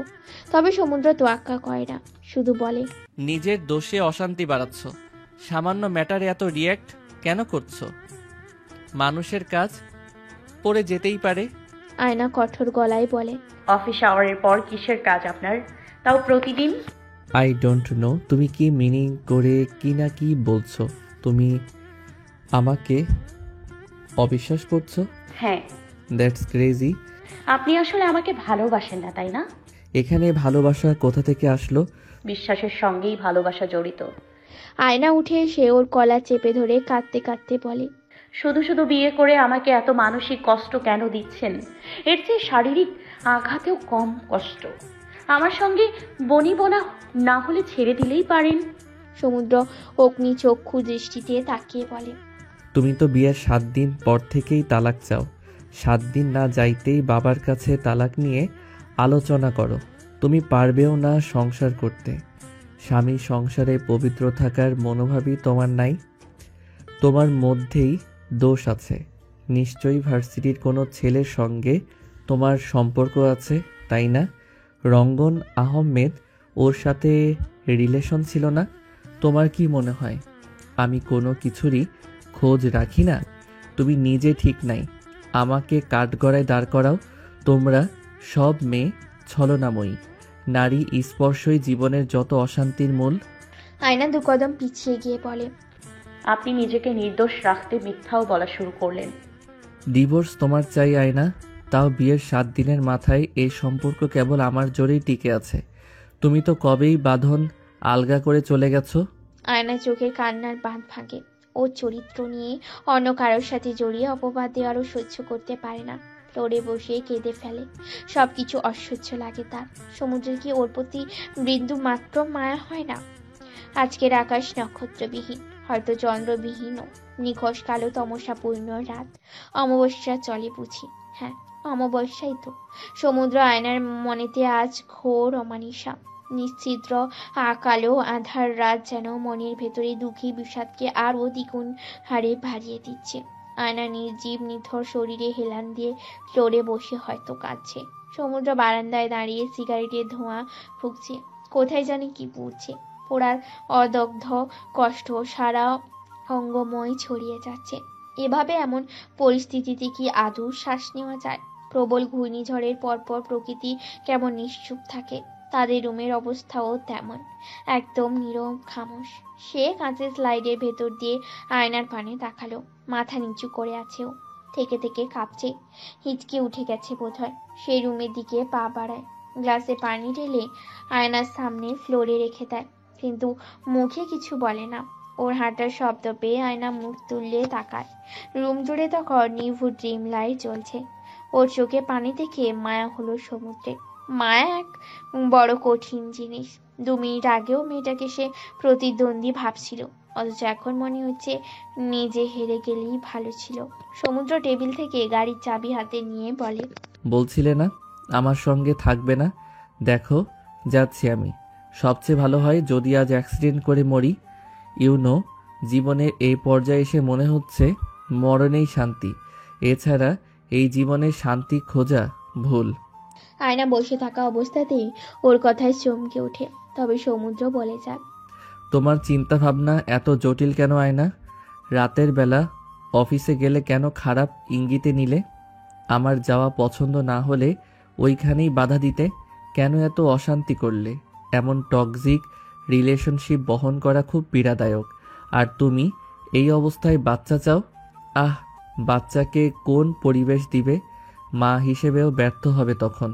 তবে সমুদ্র তোয়াক্কা করে না, শুধু বলে, নিজের দোষে অশান্তি বাড়াচ্ছ। সামান্য ম্যাটারে এত রিয়্যাক্ট কেন করছো? মানুষের কাজ পড়ে যেতেই পারে। আয়না কঠোর গলায় বলে, অফিস আওয়ারের পর কিসের কাজ আপনার, তাও প্রতিদিন? আই ডোন্ট নো তুমি কি মিনিং করে কি না কি বলছো। তুমি আমাকে অবিশ্বাস করছো? হ্যাঁ। That's crazy. আপনি আসলে আমাকে ভালোবাসেন না, তাই না? এখানে ভালোবাসা কোথা থেকে আসলো? বিশ্বাসের সঙ্গেই ভালোবাসা জড়িত। আয়না উঠে এসে ওর কলা চেপে ধরে কাঁদতে কাঁদতে বলে, শুধু শুধু বিয়ে করে আমাকে এত মানসিক কষ্ট কেন দিচ্ছেন? এর চেয়ে শারীরিক আঘাতেও কম কষ্ট। আমার সঙ্গে বনিবনা না হলে ছেড়ে দিলেই পারেন। সমুদ্র অগ্নি চক্ষু দৃষ্টিতে তাকিয়ে বলে, তুমি তো বিয়ের 7 দিন পর থেকেই তালাক চাও। 7 দিন না যাইতেই বাবার কাছে তালাক নিয়ে আলোচনা করো। তুমি পারবেও না সংসার করতে। স্বামী সংসারে পবিত্র থাকার মনোভাবই তোমার নাই। তোমার মধ্যেই দোষ আছে। নিশ্চয়ই ভার্সিটির কোনো ছেলের সঙ্গে তোমার সম্পর্ক আছে, তাই না? রঙ্গন আহমেদ, ওর সাথে রিলেশন ছিল না? তোমার কি মনে হয় আমি কোনো কিছুরই খোঁজ রাখি না? তুমি নিজে ঠিক নাই, আমাকে কাঠগড়ায় দাঁড় করাও। তোমরা সব মেয়ে ছলনাময়ী। নারী স্পর্শই জীবনের যত অশান্তির মূল। আয়না দু কদম পিছিয়ে গিয়ে বলে, আপনি নিজেকে নির্দোষ রাখতে মিথ্যাও বলা শুরু করলেন। ডিভোর্স তোমার চাই আয়না, তাও বিয়ের 7 দিনের মাথায় এই সম্পর্ক কেবল আমার জোরেই টিকে আছে। তুমি তো কবেই বাঁধন আলগা করে চলে গেছো। আয়না চোখের কান্নার বাঁধ ভাঙে। ওর চরিত্র নিয়ে অন্য কারোর সাথে জড়িয়ে অপবাদ দেওয়ারও সহ্য করতে পারে না। ফ্লোরে বসে কেঁদে ফেলে। সবকিছু অসহ্য লাগে তার। সমুদ্রের কি ওর প্রতি বিন্দু মাত্র মায়া হয় না? আজকের আকাশ নক্ষত্রবিহীন, হয়তো চন্দ্রবিহীনও। নিখোঁজ কালো তমসাপূর্ণ রাত। অমাবস্যা চলে বুঝি। হ্যাঁ, অমাবস্যাই তো। সমুদ্র আয়নার মনেতে আজ ঘোর অমানিসা। নিশ্চিদ্র কালো আধার রাত যেন মনের ভেতরে দুঃখী বিষাদকে আরও দ্বিগুণ হারে বাড়িয়ে দিচ্ছে। আয়না নির্জীব নিথর শরীরে হেলান দিয়ে ফ্লোরে বসে হয়তো কাঁদছে। সমুদ্র বারান্দায় দাঁড়িয়ে সিগারেটের ধোঁয়া ফুঁকছে। কোথায় জানি কি পুড়ছে। পোড়ার অদগ্ধ কষ্ট সারা অঙ্গময় ছড়িয়ে যাচ্ছে। এভাবে এমন পরিস্থিতিতে কি আদৌ শ্বাস নেওয়া যায়? প্রবল ঘূর্ণিঝড়ের পরপর প্রকৃতি কেমন নিশ্চুপ থাকে। তাদের রুমের অবস্থাও তেমন, একদম নীরব খামোশ। সে কাঁচের স্লাইডের ভেতর দিয়ে আয়নার পানে তাকালো। মাথা নিচু করে আছে ও, থেকে থেকে কাঁপছে। হিচকে উঠে গেছে বোধহয়। সে রুমের দিকে পা বাড়ায়, গ্লাসে পানি ঢেলে আয়নার সামনে ফ্লোরে রেখে দেয়, কিন্তু মুখে কিছু বলে না। ওর হাঁটার শব্দ পেয়ে আয়না মুখ তুললে তাকায়। রুম জুড়ে তখন নিভু ড্রিম লাইট জ্বলছে। ওর চোখে পানি দেখে মায়া হলো সমুদ্রে। মায়া এক বড় কঠিন জিনিস। 2 মিনিট আগেও মেয়েটাকে সে প্রতিদ্বন্দ্বী ভাবছিল, অথচ এখন মনে হচ্ছে নিজে হেরে গেলেই ভালো ছিল। সমুদ্র টেবিল থেকে গাড়ির চাবি হাতে নিয়ে বলে, বলছিলে না আমার সঙ্গে থাকবে না? দেখো যাচ্ছি আমি। সবচেয়ে ভালো হয় যদি আজ অ্যাক্সিডেন্ট করে মরি। জীবনের এই পর্যায়ে এসে মনে হচ্ছে মরণেই শান্তি। এছাড়া এই জীবনের শান্তি খোঁজা ভুল। আয়না বসে থাকা অবস্থাতেই ওর কথায় চমকে ওঠে। তবে সমুদ্র বলে যায়, তোমার চিন্তা ভাবনা এত জটিল কেন আয়না? রাতের বেলা অফিসে গেলে কেন খারাপ ইঙ্গিতে নিলে? আমার যাওয়া পছন্দ না হলে ওইখানেই বাধা দিতে কেন এত অশান্তি করলে? এমন টক্সিক রিলেশনশিপ বহন করা খুব পীড়াদায়ক। আর তুমি এই অবস্থায় বাচ্চা চাও? বাচ্চাকে কোন পরিবেশ দিবে? মা হিসেবেও ব্যর্থ হবে তখন।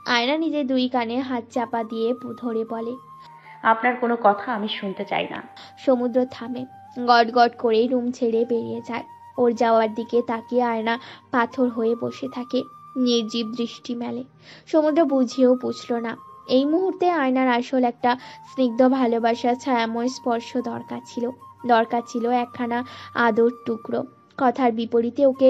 আয়না নিজে 2 কানে হাত চাপা দিয়ে ধরে বলে, আপনার কোনো কথা আমি শুনতে চাই না। সমুদ্র থামে, গট গট করে রুম ছেড়ে বেরিয়ে যায়। ওর যাওয়ার দিকে তাকিয়ে আয়না পাথর হয়ে বসে থাকে, নির্জীব দৃষ্টি মেলে। সমুদ্র বুঝিয়েও বুঝল না। এই মুহূর্তে আয়নার আসল একটা স্নিগ্ধ ভালোবাসার ছায়াময় স্পর্শ দরকার ছিল একখানা আদর টুকরো। কথার বিপরীতে ওকে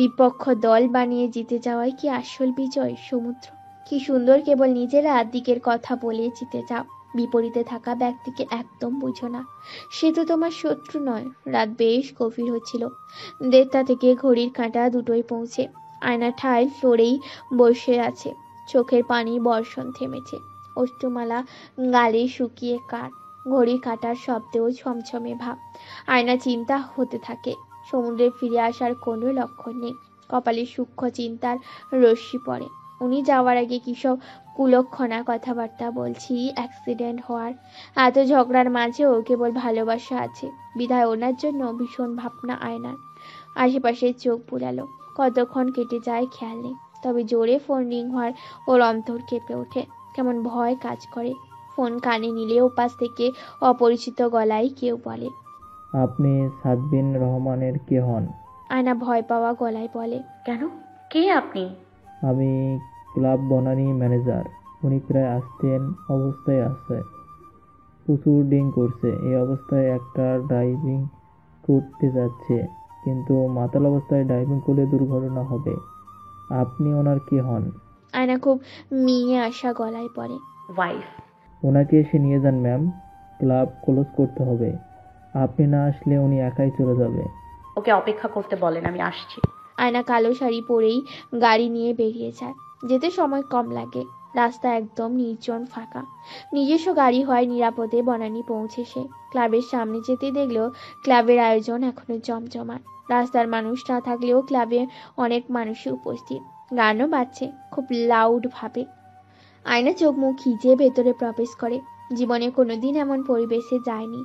বিপক্ষ দল বানিয়ে জিতে যাওয়াই কি আসল বিজয়? সমুদ্র কি সুন্দর কেবল নিজেরা দিকের কথা বলে জিতে যাও। বিপরীতে থাকা ব্যক্তিকে একদম বুঝো না। সে তো তোমার শত্রু নয়। রাত বেশ গভীর হচ্ছিল। 1:30 থেকে ঘড়ির কাঁটা দুটোই পৌঁছে। আয়না ঠায় ফ্লোরেই বসে আছে। চোখের পানি বর্ষণ থেমেছে। অষ্টমালা গালে শুকিয়ে কাঠ। ঘড়ির কাঁটার শব্দেও ছমছমে ভাব। আয়না চিন্তা হতে থাকে। সমুদ্রে ফিরে আসার কোনো লক্ষণ নেই। কপালে সূক্ষ্ম চিন্তার রশ্মি পড়ে। উনি যাওয়ার আগে কিসব কুলক্ষণা কথাবার্তা বলছি অ্যাক্সিডেন্ট হওয়ার। এত ঝগড়ার মাঝেও কেবল ভালোবাসা আছে বিধায় ওনার জন্য ভীষণ ভাবনা আয়নার। আশেপাশে চোখ বুলালো, কতক্ষণ কেটে যায় খেয়াল নেই। তবে জোরে ফোন রিং হওয়ার ওর অন্তর কেঁপে ওঠে, কেমন ভয় কাজ করে। ফোন কানে নিলে ওপাশ থেকে অপরিচিত গলায় কেউ বলে, আপনি সাদবিন রহমানের কে হন? আয়না ভয় পাওয়া গলায় বলে, কেন, কে আপনি? আমি ক্লাব বনানী ম্যানেজার। উনি প্রায় আসতেন অবস্থায় আছে, প্রচুর ড্রিঙ্ক করছে। এই অবস্থায় একটা ড্রাইভিং করতে যাচ্ছে, কিন্তু মাতাল অবস্থায় ড্রাইভিং করলে দুর্ঘটনা হবে। আপনি ওনার কে হন? আয়না খুব মিয়ে আসা গলায় বলে, ওয়াইফ। ওনাকে এসে নিয়ে যান ম্যাম, ক্লাব ক্লোজ করতে হবে। আপনি না আসলে উনি একাই চলে যাবে। ওকে অপেক্ষা করতে বলেন, আমি আসছি। আয়না কালো শাড়ি পরেই গাড়ি নিয়ে বেরিয়ে যায়। যেতে সময় কম লাগে। রাস্তা একদম নির্জন ফাঁকা। নিজস্ব গাড়ি হয় নিরাপদে বনানী পৌঁছে সে। ক্লাবের সামনে যেতে দেখলো ক্লাবের আয়োজন এখনো জমজমাট। রাস্তার মানুষ না থাকলেও ক্লাবে অনেক মানুষই উপস্থিত। গানও বাজছে খুব লাউড ভাবে। আয়না চোখ মুখ খিচিয়ে ভেতরে প্রবেশ করে। জীবনে কোনোদিন এমন পরিবেশে যায়নি।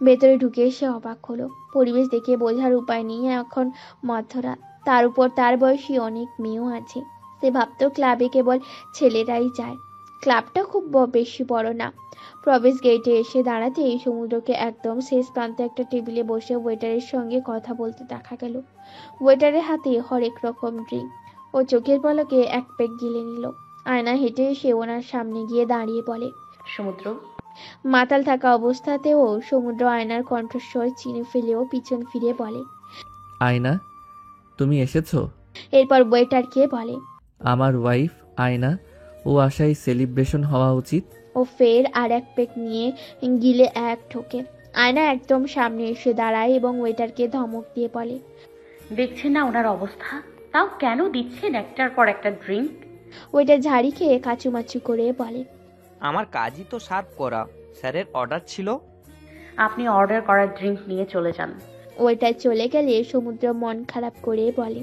ভেতরে ঢুকে সে অবাক হলো। পরিবেশ দেখে বোঝার উপায় নেই এখন মধ্যরাত, তার উপর তার বয়সী অনেক মেয়েও আছে। সে ভাবতো ক্লাবে কেবল ছেলেরাই যায়। ক্লাবটা খুব বেশি বড় না। প্রবেশ গেটে এসে দাঁড়াতেই সমুদ্রকে একদম শেষ প্রান্তে একটা টেবিলে বসে ওয়েটারের সঙ্গে কথা বলতে দেখা গেল। ওয়েটারের হাতে হরেক রকম ড্রিঙ্ক। ও চোখের পলকে এক পেক গিলে নিল। আয়না হেঁটে এসে ওনার সামনে গিয়ে দাঁড়িয়ে বলে, সমুদ্র। মাতাল থাকা অবস্থাতেও সমুদ্র আয়নার কণ্ঠস্বর চিনে ফেলেও পিছন ফিরে বলে, আয়না, তুমি এসেছো? এরপর ওয়েটারকে বলে, আমার ওয়াইফ আয়না, ও আশায় সেলিব্রেশন হওয়া উচিত। ও ফের আর এক পেক নিয়ে গিলে এক ঠোকে। আয়না একদম সামনে এসে দাঁড়ায় এবং ওয়েটারকে ধমক দিয়ে বলে, দেখছেন না ওনার অবস্থা, তাও কেন দিচ্ছেন একটার পর একটা ড্রিঙ্ক? ওয়েটার ঝাড়ি খেয়ে কাচুমাচু করে বলে, আমার কাজই তো সার্ভ করা, স্যারের অর্ডার ছিল। আপনি অর্ডার করা ড্রিঙ্ক নিয়ে চলে যান। ওয়েটার চলে গেলে সমুদ্র মন খারাপ করে বলে,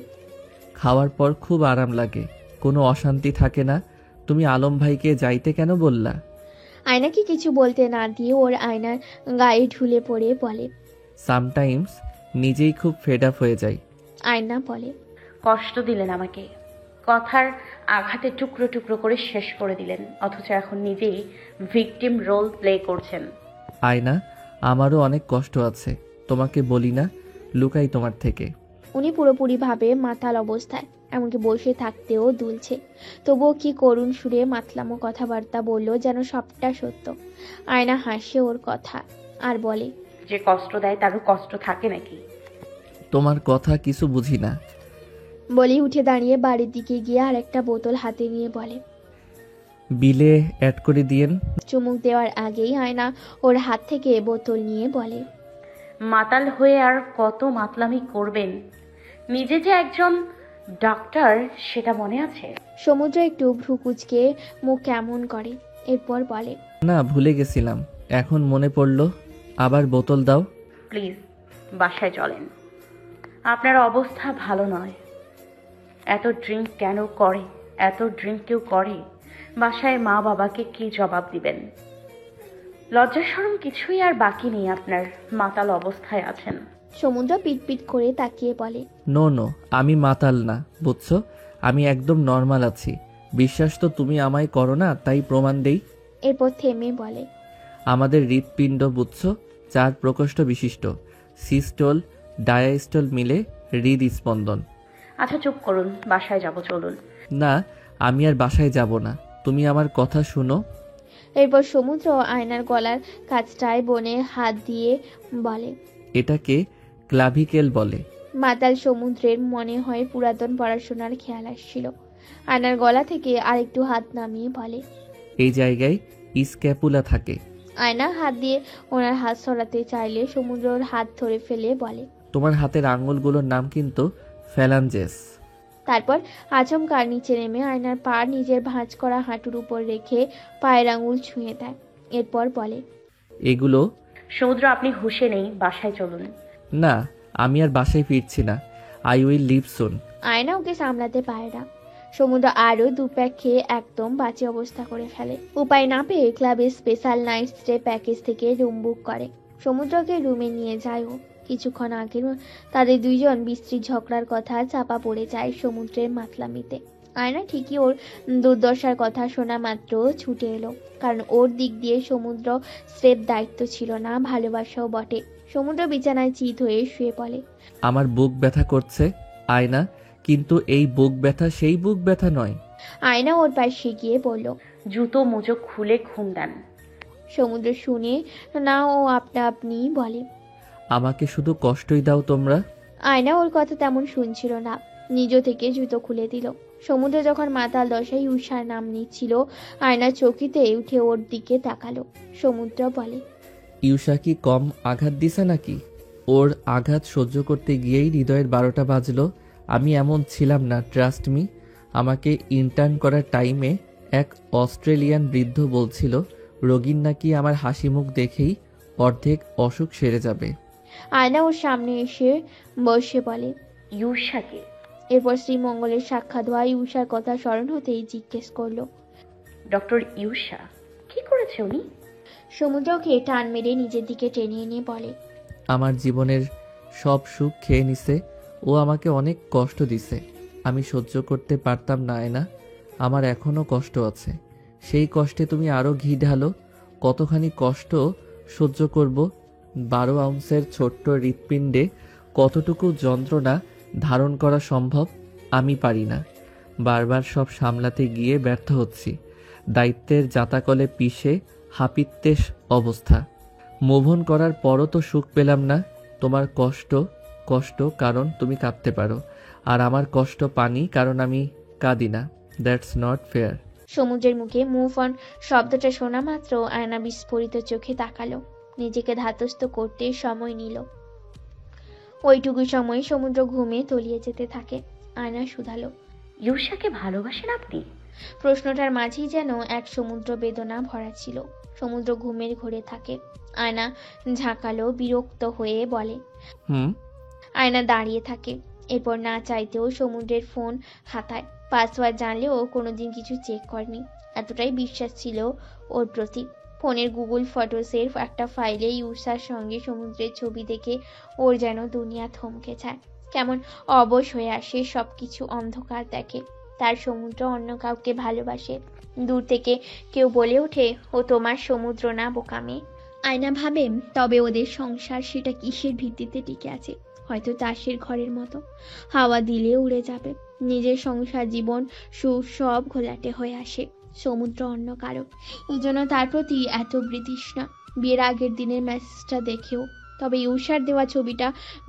খাওয়ার পর খুব আরাম লাগে, কোনো অশান্তি থাকে না। তুমি আলম ভাইকে যাইতে কেন বললা? আয়নাকে কিছু বলতে না দিয়ে ওর আয়নার গায়ে ঢুলে পড়ে বলে, সামটাইমস নিজেই খুব ফেড আপ হয়ে যাই। আয়না বলে, কষ্ট দিলেন আমাকে, কথার আঘাতে টুকরো টুকরো করে শেষ করে দিলেন, অথচ এখন নিজেই ভিকটিম রোল প্লে করছেন। আয়না, আমারও অনেক কষ্ট আছে, তোমাকে বলি না, লুকাই তোমার থেকে। উনি পুরোপুরি ভাবে মাতাল অবস্থায়, এমনকি বসে থাকতেও দুলছে। তবুও কি করুণ সুরে মাতলামো কথাবার্তা বললো যেন সবটা সত্য। আয়না হাসে ওর কথা আর বলে, যে কষ্ট দেয় তারও কষ্ট থাকে নাকি? তোমার কথা কিছু বুঝি না। বলি উঠে দাঁড়িয়ে বাড়ির দিকে গিয়ে আর একটা বোতল হাতে নিয়ে বলে, বিলে অ্যাড করে দিয়েন। চুমুক দেওয়ার আগেই আয়না ওর হাত থেকে বোতল নিয়ে বলে, মাতাল হয়ে আর কত মাতলামি করবেন? নিজে যে একজন ডাক্তার সেটা মনে আছে? সমুদ্র একটু ভ্রু কুচকে মুখ কেমন করে, এরপর বলে, না, ভুলে গেছিলাম, এখন মনে পড়লো। আবার বোতল দাও। প্লিজ বাসায় চলেন, আপনার অবস্থা ভালো নয়। এত ড্রিঙ্ক কেন করে? এত ড্রিঙ্ক কেউ করে? বাসায় মা বাবাকে কি জবাব দিবেন? লজ্জা শরম কিছুই আর বাকি নেই আপনার, মাতাল অবস্থায় আছেন। সমুদ্র পিটপিট করে তাকিয়ে বলে, নো নো, আমি মাতাল না, বুঝছো? আমি একদম নর্মাল আছি। বিশ্বাস তো তুমি আমায় করো না, তাই প্রমাণ দেই। এরপর থেমে বলে, আমাদের হৃৎপিণ্ড বুঝছো 4 প্রকোষ্ঠ বিশিষ্ট, সিস্টোল ডায়াস্টোল মিলে হৃদস্পন্দন। আচ্ছা চুপ করুন, বাসায় যাব, চলুন। না, আমি আর বাসায় যাব না, তুমি আমার কথা শুনো। এরপর সমুদ্র আয়নার গলার কাছটায় বনে হাত দিয়ে বলে, এটাকে ক্লাভিকেল বলে। মাতাল সমুদ্রের মনে হয় পুরাতন পড়াশোনার খেয়াল আসছিল। আয়নার গলা থেকে আরেকটু হাত নামিয়ে বলে, এই জায়গায় স্ক্যাপুলা থাকে। আয়না হাত দিয়ে ওনার হাত সরাতে চাইলে সমুদ্রর হাত ধরে ফেলে বলে, তোমার হাতের আঙুলগুলোর নাম কিন্তু ফ্যালাঞ্জেস। তারপর আচমকা নিচে নেমে আয়নার পা নিজের ভাঁজ করা হাঁটুর উপর রেখে পায়ের আঙুল ছুঁয়ে দেয়। এরপর বলে, এগুলো। সমুদ্র আপনি হুঁশে নেই, বাসায় চলুন। না, আমি আর বাসায় ফিরছি না, আই উইল লিভ সুন। আয়না ওকে সামলাতে পারে না। সমুদ্র আরো 2 প্যাক খেয়ে একদম বাজে অবস্থা করে ফেলে। উপায় না পেয়ে ক্লাবের স্পেশাল নাইট স্টে প্যাকেজ থেকে রুম বুক করে। সমুদ্রকে রুমে নিয়ে যায় ও। কিছুক্ষণ আগে তাদের দুইজন বিস্তৃত ঝগড়ার কথা চাপা পড়ে যায় সমুদ্রের মাতলামিতে। আয়না ঠিকই ওর দুর্দশার কথা শোনা মাত্র ছুটে এলো, কারণ ওর দিক দিয়ে সমুদ্র স্রেফ দায়িত্ব ছিল না, ভালোবাসাও বটে। সমুদ্র বিছানায় চিত হয়ে শুয়ে পড়ে। আমার বুক ব্যথা করছে আয়না, কিন্তু এই বুক ব্যথা সেই বুক ব্যথা নয়। আয়না ওর পাশে গিয়ে বলল, জুতো মুজো খুলে ঘুম দেন। সমুদ্র শুনে না ও আপনা আপনি বলে, আমাকে শুধু কষ্টই দাও তোমরা। আয়না ওর কথা তেমন শুনছিল না, নিজ থেকে জুতো খুলে দিল। সমুদ্র যখন মাতাল দশায় উষার নাম নিচ্ছিল, আয়না চকিতে উঠে ওর দিকে তাকালো। সমুদ্র বলে, ইউষা কি কম আঘাত দিছে নাকি? ওর আঘাত সহ্য করতে গিয়েই হৃদয়ের 12টা বাজলো। আমি এমন ছিলাম না, ট্রাস্ট মি। আমাকে ইন্টার্ন করার টাইমে এক অস্ট্রেলিয়ান বৃদ্ধ বলছিল রোগীর নাকি আমার হাসি মুখ দেখেই অর্ধেক অসুখ সেরে যাবে। আয়না ওর সামনে এসে বসে বলে, ইউষাকে? এরপর শ্রীমঙ্গলের সাক্ষাৎ হওয়া ইউষার কথা স্মরণ হতেই জিজ্ঞেস করলো, ডক্টর ইউষা কি করেছে উনি? সমুদ্রকে টান মেরে নিজের দিকে টেনে এনে বলে, আমার জীবনের সব সুখ খেয়ে নিছে। ও আমাকে অনেক কষ্ট দিছে, আমি সহ্য করতে পারতাম না। আয়না, আমার এখনো কষ্ট আছে। সেই কষ্টে তুমি আরো ঘি ঢালো। কতখানি কষ্ট সহ্য করব? 12 আউন্সের ছোট্ট হৃৎপিণ্ডে কতটুকু যন্ত্রণা ধারণ করা সম্ভব? আমি পারি না। বারবার সব সামলাতে গিয়ে ব্যর্থ হচ্ছি। দায়িত্বের জাতাকলে পিষে হাপিত্যেশ অবস্থা। মোভন করার পরও তো সুখ পেলাম না। তোমার কষ্ট কষ্ট কারণ তুমি কাঁদতে পারো, আর আমার কষ্ট পানি কারণ আমি কাঁদি না। That's not fair. সমুদ্রের মুখে মুভ অন শব্দটা শোনা মাত্র আয়না বিস্ফোরিত চোখে তাকালো। নিজেকে ধাতস্থ করতে সময় নিল। ওইটুকু সময় সমুদ্র ঘুমে তলিয়ে যেতে থাকে। আয়না শুধালো, ইউষাকে ভালোবাসেন আপনি? প্রশ্নটার মাঝেই যেন এক সমুদ্র বেদনা ভরা ছিল। সমুদ্র ঘুমের ঘোরে থাকে। আয়না ঝাঁকালো, বিরক্ত হয়ে বলে। আয়না দাঁড়িয়ে থাকে। এরপর না চাইতেও সমুদ্রের ফোন হাতায়। পাসওয়ার্ড জানলেও কোনোদিন কিছু চেক করেনি, এতটাই বিশ্বাস ছিল ওর প্রতি। ফোনের গুগল ফটোসের একটা ফাইলে ইউষার সঙ্গে সমুদ্রের ছবি দেখে ওর যেন দুনিয়া থমকে যায়। কেমন অবশ হয়ে আসে, সবকিছু অন্ধকার দেখে। তার সমুদ্র অন্য কাউকে ভালোবাসে। দূর থেকে কেউ বলে ওঠে, ও তোমার সমুদ্র না বোকামে। আয়না ভাবে, তবে ওদের সংসার সেটা কিসের ভিত্তিতে টিকে আছে? হয়তো তাসের ঘরের মতো, হাওয়া দিলে উড়ে যাবে। নিজের সংসার, জীবন, সুখ সব ঘোলাটে হয়ে আসে। সমুদ্র অন্য কারো, এই জন্য তার প্রতি এত বিতৃষ্ণা। বিয়ের আগের দিনের মেসেজটা দেখেও, তবে ইউষার দেওয়া ছবিটা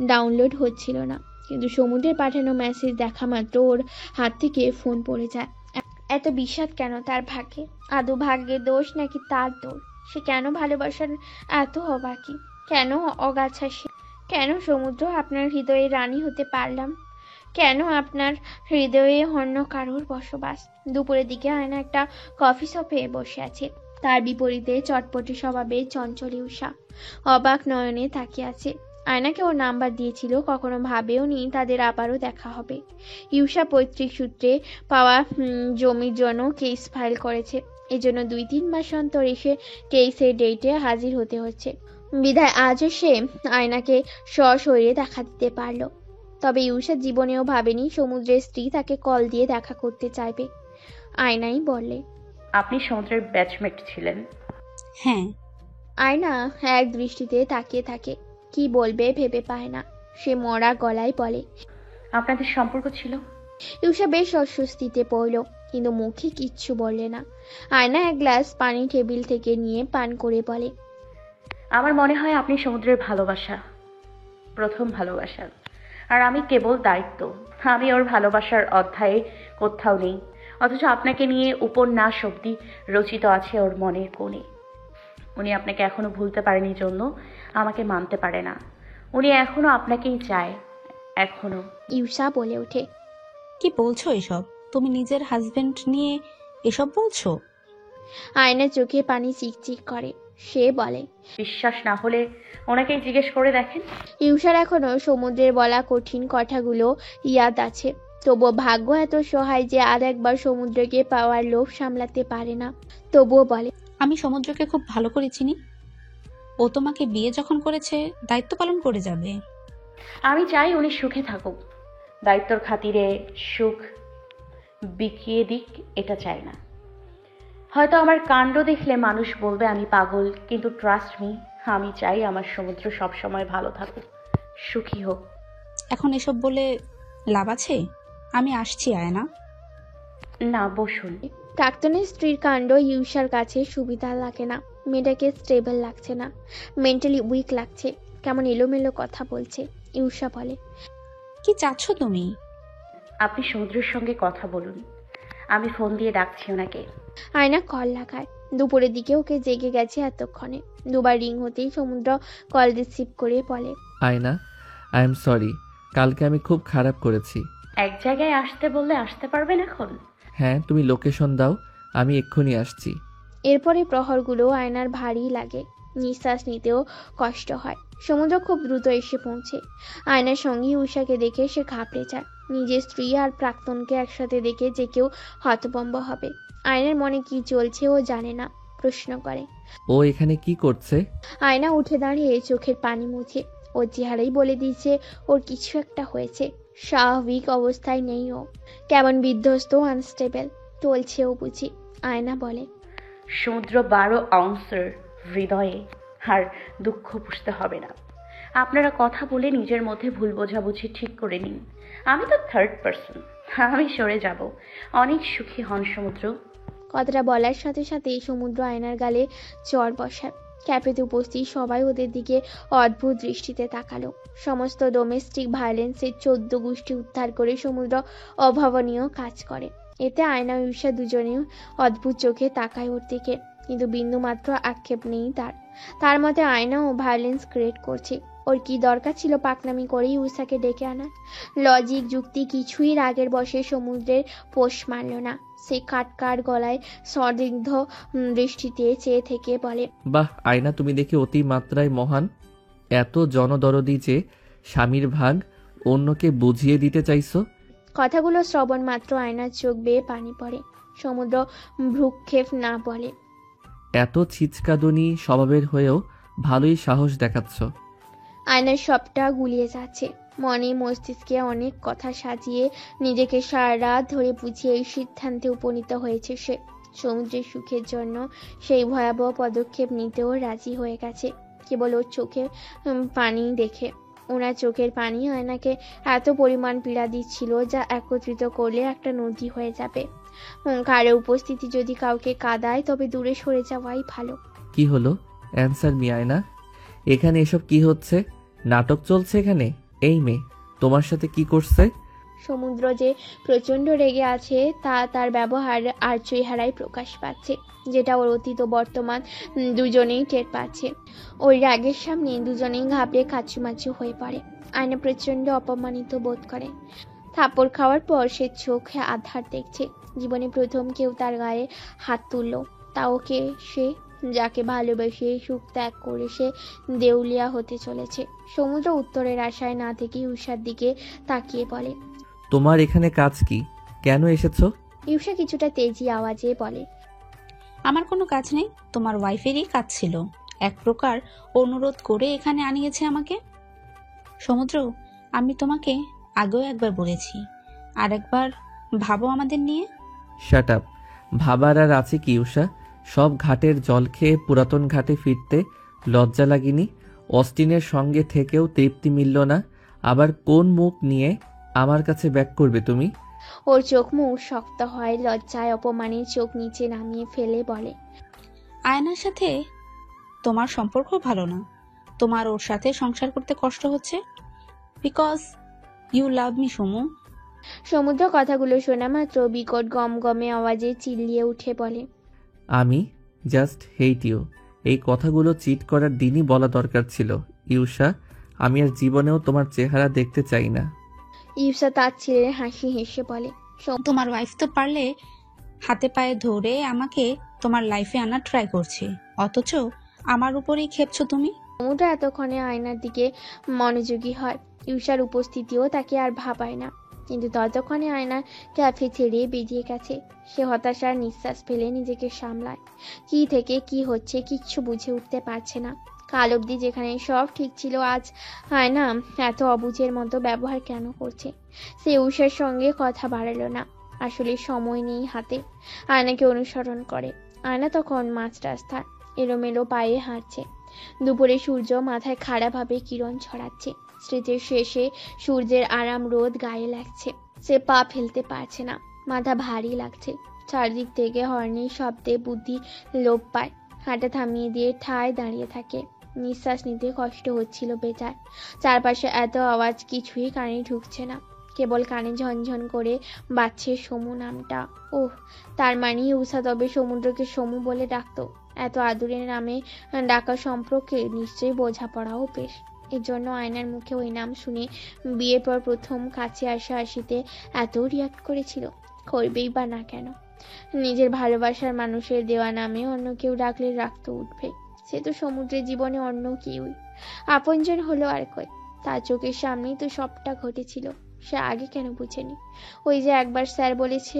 ডাউনলোড হচ্ছিল না। কিন্তু সমুদ্রের পাঠানো মেসেজ দেখা মাত্র ওর হাত থেকে ফোন পড়ে যায়। এত বিষাদ কেন তার ভাগ্যে? আদৌ ভাগ্যের দোষ নাকি তার দোষ? সে কেন ভালোবাসার এত অবাকি? কেন অগাছা সে? কেন সমুদ্র আপনার হৃদয়ে রানী হতে পারলাম? কেন আপনার হৃদয়ে অন্য কারোর বসবাস? দুপুরের দিকে আয়না একটা কফি শপে বসে আছে। তার বিপরীতে চটপটে স্বভাবের চঞ্চল ইউষা অবাক নয়নে তাকিয়ে আছে। আয়নাকে ওর নাম্বার দিয়েছিল, কখনো ভাবেও নি তাদের আবারও দেখা হবে। ইউষা পৈতৃক সূত্রে পাওয়া জমির জন্য কেস ফাইল করেছে। এজন্য 2-3 মাস অন্তর এসে কেসের ডেটে হাজির হতে হচ্ছে। বিধায় আজও সে আয়নাকে সশরীরে দেখা দিতে পারল। তবে ইউষা জীবনেও ভাবেনি সমুদ্রের স্ত্রী তাকে কল দিয়ে দেখা করতে চাইবে। আয়নাই বললে, আপনি সমুদ্রের ব্যাচমেট ছিলেন? হ্যাঁ। আয়না এক দৃষ্টিতে তাকিয়ে থাকে। কি বলবে ভেবে পায় না। সে মরা গলায় বলে, আপনাদের সম্পর্ক ছিল? ইউষা বেশ অস্বস্তিতে পড়ল, কিন্তু মুখে কিচ্ছু বললে না। আয়না এক গ্লাস পানি টেবিল থেকে নিয়ে পান করে বলে, আমার মনে হয় আপনি সমুদ্রের ভালোবাসা, প্রথম ভালোবাসা, আর আমি কেবল দায়িত্ব। আমি ওর ভালোবাসার অধ্যায়ে কোথাও নেই, অথচ আপনাকে নিয়ে উপন্যাস অবধি রচিত আছে ওর মনের কোণে। উনি আপনাকে এখনো ভুলতে পারেনি জন্য আমাকে মানতে পারে না। উনি এখনো আপনাকেই চায়, এখনো। ইউষা বলে ওঠে, কি বলছো এসব? তুমি নিজের হাজবেন্ড নিয়ে এসব বলছো? আয়নার চোখে পানি চিকচিক করে। সে বলে, বিশ্বাস না হলে ওনাকেই জিজ্ঞেস করে দেখেন। ইউষার এখনো সমুদ্রের বলা কঠিন কথাগুলো ইয়াদ আছে। তবুও ভাগ্য এত সহায় যে আর একবার সমুদ্রকে পাওয়ার লোভ সামলাতে পারে না। তবুও বলে, আমি সমুদ্রকে খুব ভালো করে চিনি। ও তোমাকে বিয়ে যখন করেছে দায়িত্ব পালন করে যাবে। আমি চাই উনি সুখে থাকুক। দায়িত্বর খাতিরে সুখ বিকিয়ে দিক, এটা চাই না। হয়তো আমার কাণ্ড দেখলে মানুষ বলবে আমি পাগল, কিন্তু ট্রাস্ট মি, আমি চাই আমার সমুদ্র সবসময় ভালো থাকুক, সুখী হোক। এখন এসব বলে লাভ আছে? আমি আসছি আয়না। না, বসুন। প্রাক্তনের স্ত্রীর কাণ্ড ইউষার কাছে সুবিধা লাগে না। মেয়েটাকে স্টেবল লাগছে না, মেন্টালি উইক লাগছে। কেমন এলোমেলো কথা বলছে। ইউষা বলে, কি চাচ্ছ তুমি? আপনি সমুদ্রের সঙ্গে কথা বলুন, আমি ফোন দিয়ে ডাকছি ওনাকে। আয়না কল লাগায়। দুপুরের দিকে ওকে জেগে গেছে এতক্ষণে। দুবার রিং হতেই সমুদ্র কল রিসিভ করে বলে, আয়না, আই এম সরি, কালকে আমি খুব খারাপ করেছি। এক জায়গায় আসতে বললে আসতে পারবেন এখন? হ্যাঁ, তুমি লোকেশন দাও, আমি এক্ষুনি আসছি। এরপরে প্রহরগুলো আয়নার ভারী লাগে, নিঃশ্বাস নিতেও কষ্ট হয়। সমুদ্র খুব দ্রুত এসে পৌঁছে। আয়নার সঙ্গী উষাকে দেখে সে ঘাবড়ে যায়। নিজের স্ত্রী আর প্রাক্তনকে একসাথে দেখে যে কেউ হতভম্ব হবে। আয়নার মনে কি চলছে ও জানে না, প্রশ্ন করে। ও এখানে কি করছে? আয়না উঠে দাঁড়িয়ে চোখের পানি মুছে। ওর চেহারাই বলে দিচ্ছে ওর কিছু একটা হয়েছে। স্বাভাবিক অবস্থায় নেই ও, কেমন বিধ্বস্ত, আনস্টেবল। চলছে ও বুঝি। আয়না বলে, সমুদ্র 12 আউন্সের হৃদয়ে আর দুঃখ বুঝতে হবে না। আপনারা কথা বলে নিজের মধ্যে ভুল বোঝাবুঝি ঠিক করে নিন। আমি তো থার্ড পার্সন, আমি সরে যাব। অনেক সুখী হন সমুদ্র। কথাটা বলার সাথে সাথে সমুদ্র আয়নার গালে চড় বসায়। ক্যাফেতে উপস্থিত সবাই ওদের দিকে অদ্ভুত দৃষ্টিতে তাকালো। সমস্ত ডোমেস্টিক ভায়োলেন্সের 14 গোষ্ঠী উদ্ধার করে সমুদ্র অভাবনীয় কাজ করে। এতে আয়না ও ঈর্ষা দুজনেও অদ্ভুত চোখে তাকায় ওর দিকে, কিন্তু বিন্দুমাত্র আক্ষেপ নেই তার। তার মতে আয়নাও ভায়োলেন্স ক্রিয়েট করছে। ওর কি দরকার ছিল পাকনামি করেই উষাকে ডেকে আনার? লজিক যুক্তি কিছুই রাগের বশে সমুদ্রের পোষ মারল না। সে কাটকাট গলায় সদিগ্ধ দৃষ্টিতে চেয়ে থেকে বলে, বাহ আয়না, তুমি দেখি অতি মাত্রায় মহান। এত জনদরদি যে স্বামীর ভাগ অন্যকে বুঝিয়ে দিতে চাইছো। কথাগুলো শ্রবণ মাত্র আয়নার চোখ বেয়ে পানি পড়ে। সমুদ্র ভ্রুক্ষেপ না বলে, এত ছিচকাদুনি স্বভাবের হয়েও ভালোই সাহস দেখাচ্ছ। আয়নার সবটা গুলিয়ে যাচ্ছে। মনে মস্তিষ্কে অনেক কথা সাজিয়ে নিজেকে সারা রাত ধরে বুঝিয়ে এই সিদ্ধান্তে উপনীত হয়েছে সে। সমুদ্রের সুখের জন্য সেই ভয়াবহ পদক্ষেপ নিতেও রাজি হয়ে গেছে, কেবল ওর চোখে পানি দেখে। ওনার চোখের পানি আয়নাকে এত পরিমাণ পীড়া দিচ্ছিল যা একত্রিত করলে একটা নদী হয়ে যাবে। কারো উপস্থিতি যদি কাউকে কাঁদায় তবে দূরে সরে যাওয়াই ভালো। কি হলো? অ্যান্সার মি আয়না, এখানে এসব কি হচ্ছে? নাটক চলছে এখানে? এই মেয়ে তোমার সাথে কি করছে? সমুদ্র যে প্রচন্ড রেগে আছে তা তার ব্যবহার আর চেহারায় প্রকাশ পাচ্ছে, যেটা ওর অতীত বর্তমান দুজনেই টের পাচ্ছে। ওই রাগের সামনে দুজনেই ঘাবড়ে কাচুমাচু হয়ে পড়ে। আয়না প্রচন্ড অপমানিত বোধ করে। থাপ্পড় খাওয়ার পর সে চোখে আধার দেখছে। জীবনে প্রথম কেউ তার গায়ে হাত তুলল, তাও কে সে, যাকে ভালোবেসে সুখ ত্যাগ করে সে দেউলিয়া হতে চলেছে। সমুদ্র উত্তরের আশায় না থেকে ঈর্ষার দিকে তাকিয়ে বলে, তোমার এখানে কাজ কি? কেন এসেছো? ঈর্ষা কিছুটা তেজি আওয়াজে বলে, আমার কোনো কাজ নেই, তোমার ওয়াইফেরই কাজ ছিল। এক প্রকার অনুরোধ করে এখানে আনিয়েছে আমাকে। সমুদ্র, আমি তোমাকে আগেও একবার বলেছি, আর একবার ভাবো আমাদের নিয়ে। Shut up. ভাবার আর আছে কি উষা? সব ঘাটের জল খেয়ে পুরাতন ঘাটে ফিরতে লজ্জা লাগেনি? অস্টিনের সঙ্গে থেকেও তৃপ্তি মিলল না, আবার কোন মুখ নিয়ে আমার কাছে ব্যাক করবে তুমি? ওর চোখ মুখ শক্ত হয়, লজ্জায় অপমানের চোখ নিচে নামিয়ে ফেলে বলে, আয়নার সাথে তোমার সম্পর্ক ভালো না, তোমার ওর সাথে সংসার করতে কষ্ট হচ্ছে, বিকজ ইউ লাভ মি সমু। সমুদ্র কথাগুলো শোনা মাত্র বিকট গমগমে আওয়াজে চিল্লিয়ে উঠে বলে, আমি জাস্ট হেট ইউ। এই কথাগুলো চিট করার দিনই বলা দরকার ছিল ইউষা। আমি আর জীবনেও তোমার চেহারা দেখতে চাই না। ঈর্ষা তার ছেলে হাসি হেসে বলে, তোমার ওয়াইফ তো পারলে হাতে পায়ে ধরে আমাকে তোমার লাইফে আনার ট্রাই করছে, অথচ আমার উপরেই খেপছো তুমি। সমুদ্র এতক্ষণে আয়নার দিকে মনোযোগী হয়। ঈর্ষার উপস্থিতিও তাকে আর ভাবায় না, কিন্তু ততক্ষণে আয়না ক্যাফে ছেড়ে বেরিয়ে গেছে। সে হতাশার নিঃশ্বাস ফেলে নিজেকে সামলায়। কি থেকে কি হচ্ছে কিচ্ছু বুঝে উঠতে পারছে না। কাল অবধি যেখানে সব ঠিক ছিল, আজ আয়না এত অবুঝের মতো ব্যবহার কেন করছে? সে উষার সঙ্গে কথা বাড়ালো না, আসলে সময় নেই হাতে। আয়নাকে অনুসরণ করে। আয়না তখন মাঝ রাস্তায় এলোমেলো পায়ে হাঁটছে। দুপুরে সূর্য মাথায় খাড়াভাবে কিরণ ছড়াচ্ছে। স্মৃতির শেষে সূর্যের আরাম রোদ গায়ে লাগছে। সে পা ফেলতে পারছে না, মাথা ভারী লাগছে। চারদিক থেকে হর্নের শব্দে বুদ্ধি লোপ পায়। হাঁটা থামিয়ে দিয়ে ঠায় দাঁড়িয়ে থাকে। নিঃশ্বাস নিতে কষ্ট হচ্ছিল বেজায়। চারপাশে এত আওয়াজ, কিছুই কানে ঢুকছে না, কেবল কানে ঝনঝন করে বাজছে সমু নামটা। ওহ, তার মানে উষা তবে সমুদ্রকে সমু বলে ডাকতো। এত আদুরে নামে ডাকা সম্পর্কে নিশ্চয়ই বোঝাপড়াও বেশ। এর জন্য আয়নার মুখে ওই নাম শুনে বিয়ের পর প্রথম কাছে আসা আসিতে এত রিয়াক্ট করেছিল। করবেই বা না কেন? নিজের ভালোবাসার মানুষের দেওয়া নামে অন্য কেউ ডাকলে রাগ তো উঠবে। সে তো সমুদ্রের জীবনে অন্য কেউই। আপনজন হলো আর কই, তার চোখের সামনেই তো সবটা ঘটেছিল। সে আগে কেন বুঝেনি? ওই যে একবার স্যার বলেছে,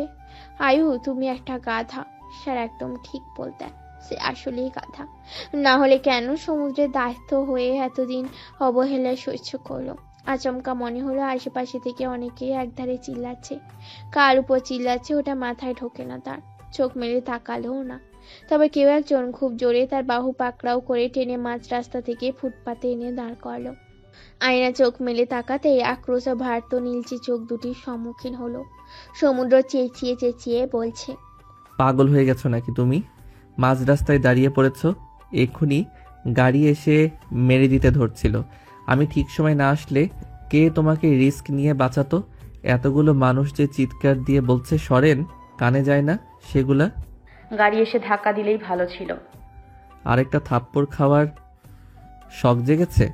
আয়ু তুমি একটা গাধা। স্যার একদম ঠিক বলতেন, সে আসলেই গাধা। না হলে কেন সমুদ্রের দায়িত্ব হয়ে এতদিন অবহেলা সহ্য করলো? আচমকা মনে হলো আশেপাশে থেকে অনেকেই একধারে চিল্লাচ্ছে। কার উপর চিল্লাচ্ছে ওটা মাথায় ঢোকে না তার। চোখ মেলে তাকালোও না। তবে কেউ একজন খুব জোরে তার বাহু পাকড়াও করে টেনে মাঝ রাস্তা থেকে ফুটপাতে এনে দাঁড় করলো। আয়না চোখ মেলে তাকাতেই আক্রোশ ও ভার্ত নীলচে চোখ দুটির সম্মুখীন হলো। সমুদ্র চেঁচিয়ে চেঁচিয়ে বলছে, পাগল হয়ে গেছো নাকি তুমি? মাঝ রাস্তায় দাঁড়িয়ে পড়েছ। এক্ষুনি গাড়ি এসে মেরে দিতে ধরছিল। আমি ঠিক সময় না আসলে কে তোমাকে রিস্ক নিয়ে বাঁচাতো? এতগুলো মানুষ যে চিৎকার দিয়ে বলছে সরেন, কানে যায় না সেগুলা? গাড়ি এসে ধাক্কা দিলেই ভালো ছিল। আরেকটা থাপ্পড় খাওয়ার শখ জেগেছে?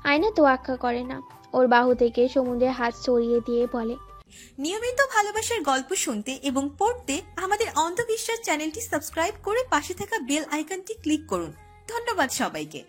আয়না তোয়াক্কা করে না। ওর বাহু থেকে সমুদ্রের হাত সরিয়ে দিয়ে বলে, নিয়মিত ভালোবাসার গল্প শুনতে এবং পড়তে আমাদের অন্ধবিশ্বাস চ্যানেলটি সাবস্ক্রাইব করে পাশে থাকা বেল আইকনটি ক্লিক করুন। ধন্যবাদ সবাইকে।